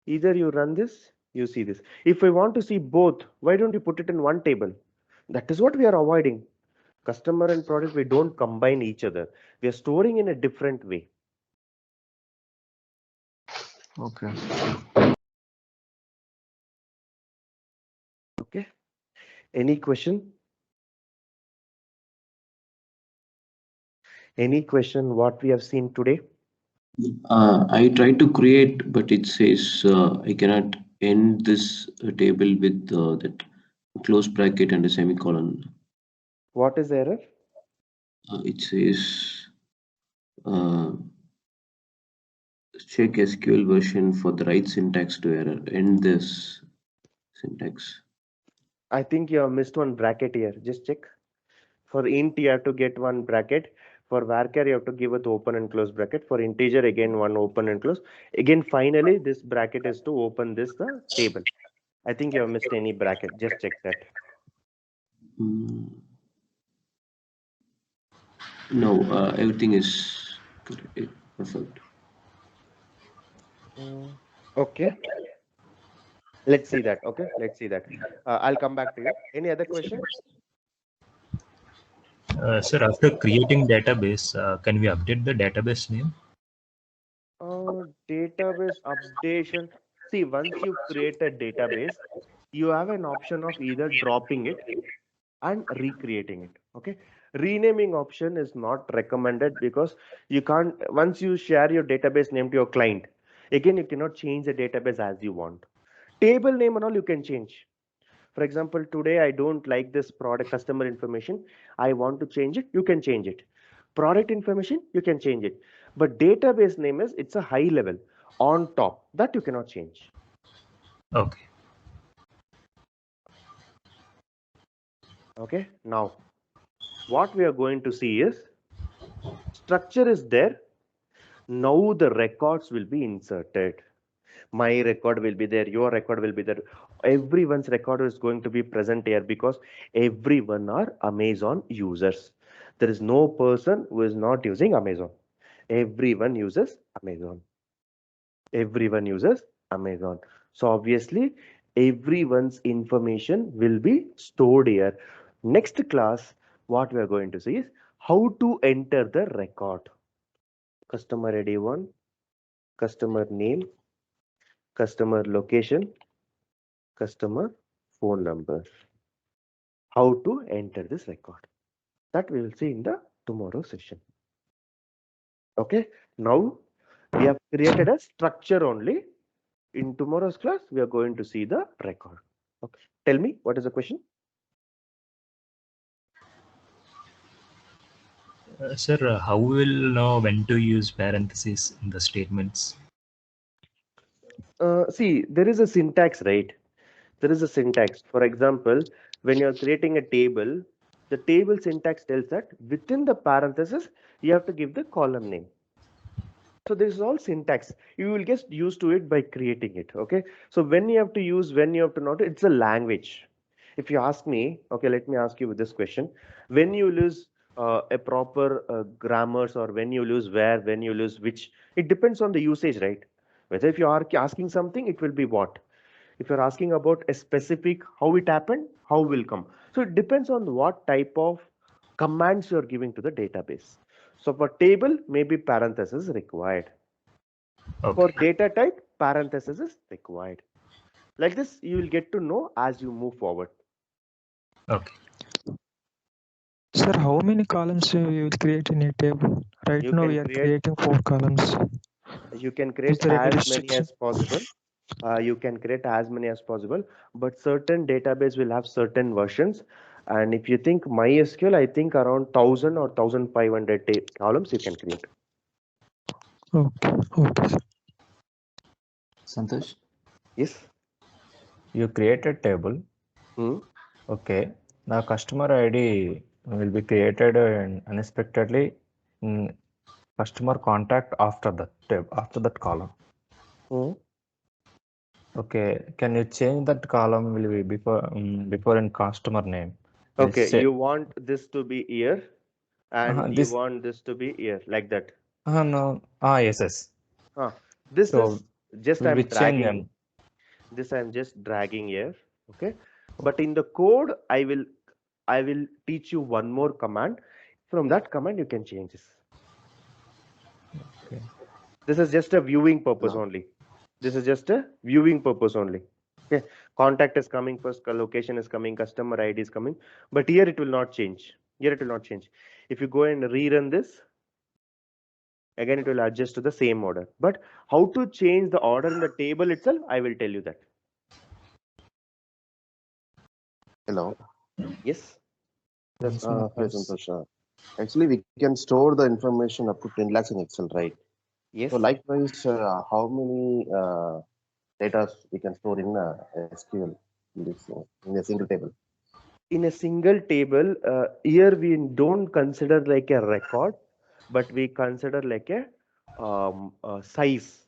Either you run this, you see this. If we want to see both, why don't you put it in one table? That is what we are avoiding. Customer and product, we don't combine each other. We are storing in a different way. Okay. Okay. Any question? Any question what we have seen today? I tried to create, but it says I cannot end this table with that close bracket and a semicolon. What is the error? It says check SQL version for the right syntax to error. End this syntax. I think you have missed one bracket here. Just check. For int, you have to get one bracket. For varchar, you have to give it open and close bracket. For integer, again, one open and close. Again, finally, this bracket is to open this the table. I think you have missed any bracket. Just check that. No, everything is correct. Perfect. Okay. Let's see that. Okay. Let's see that. I'll come back to you. Any other question? Sir, after creating database, can we update the database name? Database updation. See, once you create a database, you have an option of either dropping it and recreating it. Okay. Renaming option is not recommended because you can't, once you share your database name to your client, again, you cannot change the database as you want. Table name and all you can change. For example, today I don't like this product customer information. I want to change it. You can change it. Product information, you can change it. But database name is, it's a high level on top that you cannot change. Okay. Okay. Now, what we are going to see is structure is there. Now the records will be inserted. My record will be there, your record will be there, everyone's record is going to be present here because everyone are Amazon users. There is no person who is not using Amazon. Everyone uses Amazon. Everyone uses Amazon. So obviously everyone's information will be stored here. Next class, what we are going to see is how to enter the record. Customer ID 1, customer name, customer location, customer phone number. How to enter this record. That we will see in the tomorrow session. Okay. Now we have created a structure only. In tomorrow's class, we are going to see the record. Okay. Tell me, what is the question? Sir, how will know when to use parentheses in the statements? See, there is a syntax, right? There is a syntax. For example, when you're creating a table, the table syntax tells that within the parenthesis, you have to give the column name. So this is all syntax. You will get used to it by creating it. Okay. So when you have to use, when you have to not, it's a language. If you ask me, okay, let me ask you with this question. When you lose a proper grammars, or when you lose where, when you lose which, it depends on the usage, right? Whether if you are asking something, it will be what. If you're asking about a specific, how it happened, how will come. So it depends on what type of commands you're giving to the database. So for table, maybe parenthesis required. Okay. For data type, parenthesis is required. Like this, you will get to know as you move forward. Okay. Sir, how many columns you will create in a table? Right You now can we are create- creating 4 columns. You can Is create there any as many restriction? as possible. You can create as many as possible, but certain database will have certain versions. And if you think MySQL, I think around 1000 or 1500 columns you can create. Okay, okay, sir. Santosh? Yes. You create a table. Okay. Now customer ID will be created unexpectedly in customer contact after that tab, after that column. Okay. Can you change that column will be before in customer name? Okay. Let's say, You want this to be here, and you this want this to be here, like that. no. Yes, yes. This So is just will I'm we change dragging. them? This I'm just dragging here. Okay. But in the code, I will teach you one more command. From that command, you can change this. Okay. This is just a viewing purpose only. This is just a viewing purpose only. Okay. Contact is coming first, location is coming, customer ID is coming, but here it will not change. Here it will not change. If you go and rerun this, again it will adjust to the same order. But how to change the order in the table itself, I will tell you that. Hello. Yes. Yes, Santosh. Actually, we can store the information up to 10 lakhs in Excel, right? Yes. So likewise, how many data we can store in SQL in a single table? In a single table, here we don't consider like a record, but we consider like a size.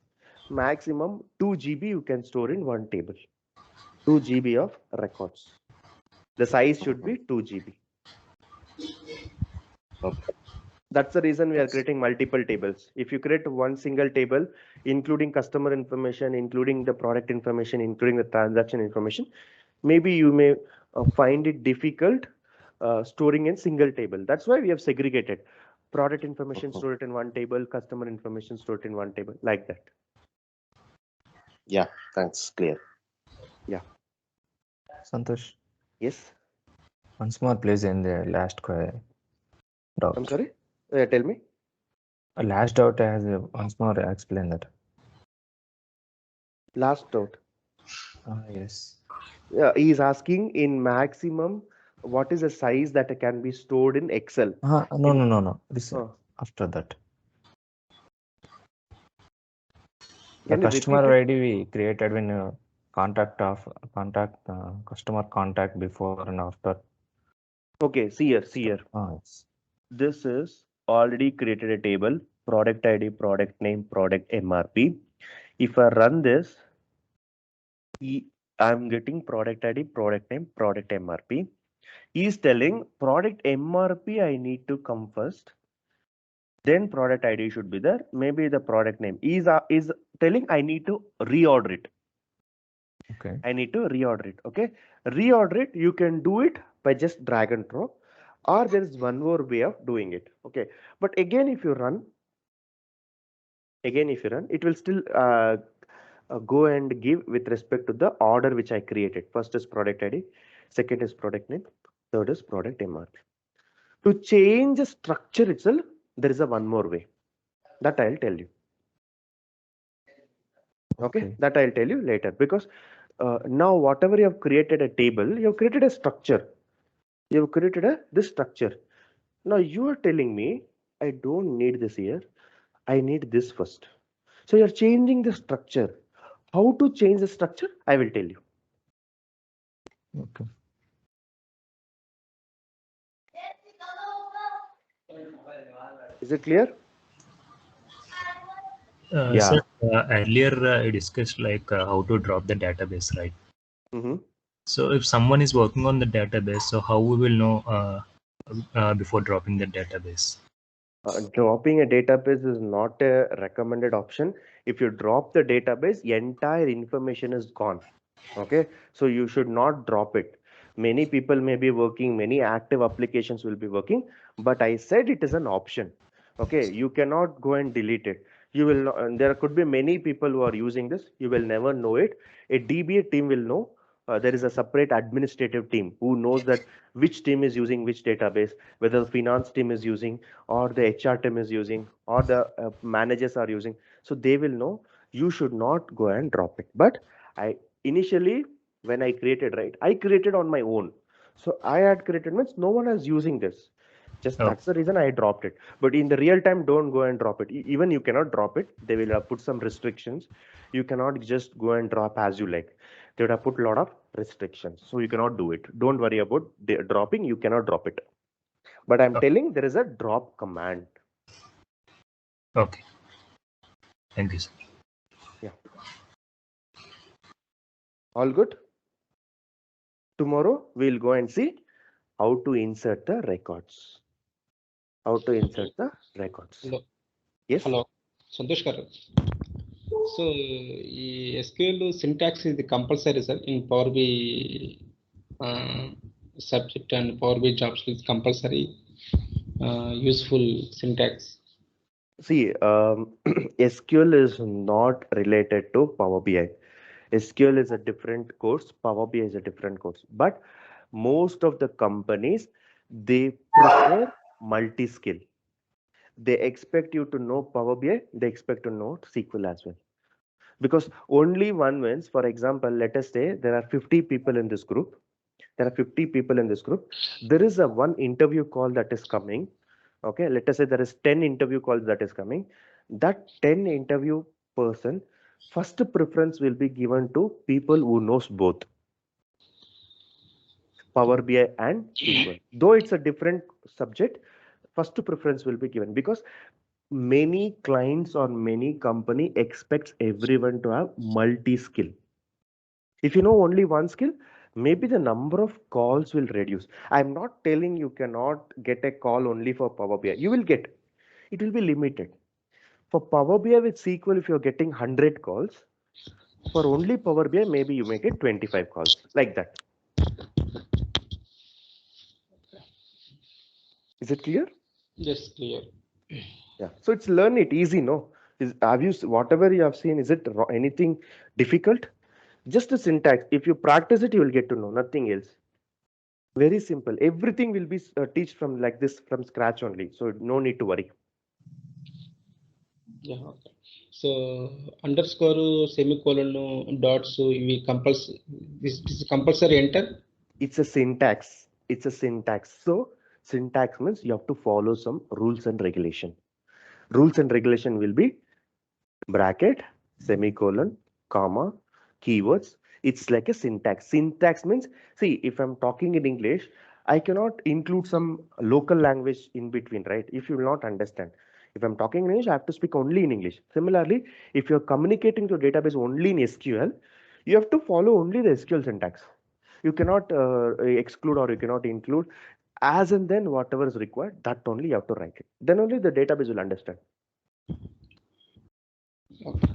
Maximum 2 GB you can store in one table. 2 GB of records. The size should be 2 GB. Okay. That's the reason we are creating multiple tables. If you create one single table, including customer information, including the product information, including the transaction information, maybe you may find it difficult storing in single table. That's why we have segregated. Product information stored in one table, customer information stored in one table, like that. Yeah, thanks. Clear. Yeah. Santosh, Yes. once more, please, in the last doubt. I'm sorry. Tell me. Last doubt, as once more explain that. Last doubt. Yes. Yeah, he is asking in maximum what is the size that can be stored in Excel. No. This after that. The customer ID we created when contact customer contact before and after. Okay, see here. Yes. This is already created a table, product ID, product name, product MRP. If I run this, I'm getting product ID, product name, product MRP. He is telling product MRP I need to come first. Then product ID should be there. Maybe the product name is telling I need to reorder it. Okay. I need to reorder it. Okay. Reorder it. You can do it by just drag and drop, or there is one more way of doing it. Okay. But again, if you run, it will still go and give with respect to the order which I created. First is product ID, second is product name, third is product MRP. To change the structure itself, there is a one more way that I'll tell you. Okay, that I'll tell you later, because now whatever you have created a table, you have created a structure. You have created this structure. Now you are telling me I don't need this here. I need this first. So you're changing the structure. How to change the structure? I will tell you. Okay. Is it clear? Yeah. Sir, earlier I discussed like how to drop the database, right? So if someone is working on the database, so how we will know before dropping the database? Dropping a database is not a recommended option. If you drop the database, entire information is gone. Okay, so you should not drop it. Many people may be working, many active applications will be working, but I said it is an option. Okay, you cannot go and delete it. You will not, there could be many people who are using this. You will never know it. A DBA team will know. There is a separate administrative team who knows that which team is using which database, whether the finance team is using, or the HR team is using, or the managers are using. So they will know. You should not go and drop it. But initially, when I created, I created on my own. So I had created means no one is using this. Just that's the reason I dropped it. But in the real time, don't go and drop it. Even you cannot drop it. They will put some restrictions. You cannot just go and drop as you like. They would have put a lot of restrictions. So you cannot do it. Don't worry about dropping. You cannot drop it. But I'm telling there is a drop command. Okay. Thank you, sir. Yeah. All good? Tomorrow we'll go and see how to insert the records. How to insert the records. Hello. Yes. Hello. Santosh garu. So, SQL syntax is the compulsory, sir, in Power BI subject and Power BI jobs is compulsory useful syntax. See, SQL is not related to Power BI. SQL is a different course. Power BI is a different course. But most of the companies, they prefer multi-skill. They expect you to know Power BI. They expect to know SQL as well. Because only one wins. For example, let us say there are 50 people in this group. There are 50 people in this group. There is a one interview call that is coming. Okay, let us say there is 10 interview calls that is coming. That 10 interview person, first preference will be given to people who knows both Power BI and SQL. Though it's a different subject, first preference will be given because many clients or many company expects everyone to have multi-skill. If you know only one skill, maybe the number of calls will reduce. I'm not telling you cannot get a call only for Power BI. You will get, it will be limited. For Power BI with SQL, if you're getting 100 calls, for only Power BI, maybe you may get 25 calls, like that. Is it clear? Yes, clear. Yeah. So it's learn it easy, no? Have you whatever you have seen? Is it anything difficult? Just a syntax. If you practice it, you will get to know. Nothing else. Very simple. Everything will be teach from like this from scratch only. So no need to worry. Yeah. Okay. So underscore, semicolon, dots. So we compulsory. This is compulsory enter. It's a syntax. It's a syntax. So syntax means you have to follow some rules and regulation. Rules and regulation will be bracket, semicolon, comma, keywords. It's like a syntax. Syntax means, see, if I'm talking in English, I cannot include some local language in between, right? If you will not understand. If I'm talking in English, I have to speak only in English. Similarly, if you're communicating to a database only in SQL, you have to follow only the SQL syntax. You cannot exclude or you cannot include. As and then whatever is required, that only you have to write it. Then only the database will understand. Okay.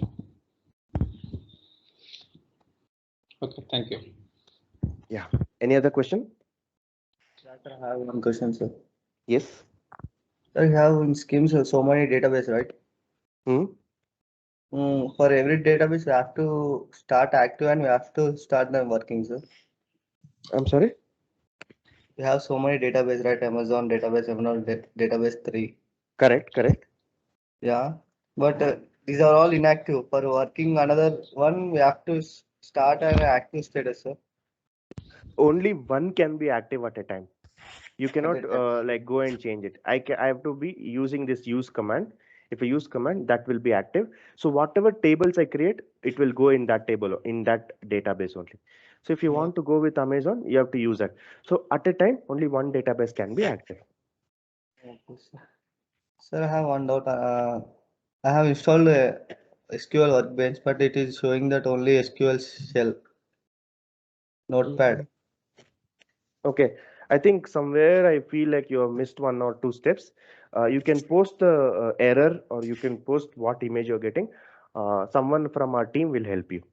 Okay, thank you. Yeah. Any other question? Sir, I have one question, sir. Yes. Sir, you have in schemes so many database, right? For every database, we have to start active and we have to start them working, sir. I'm sorry? We have so many database, right? Amazon database, Amazon database 3. Correct. Yeah, but these are all inactive. For working another one, we have to start an active status, sir. Only one can be active at a time. You cannot like go and change it. I have to be using this use command. If I use command, that will be active. So whatever tables I create, it will go in that table, in that database only. So if you want to go with Amazon, you have to use that. So at a time, only one database can be active. Okay, sir. Sir, I have one doubt. I have installed a SQL Workbench, but it is showing that only SQL shell, Notepad. Okay, I think somewhere I feel like you have missed one or two steps. You can post the error or you can post what image you're getting. Someone from our team will help you.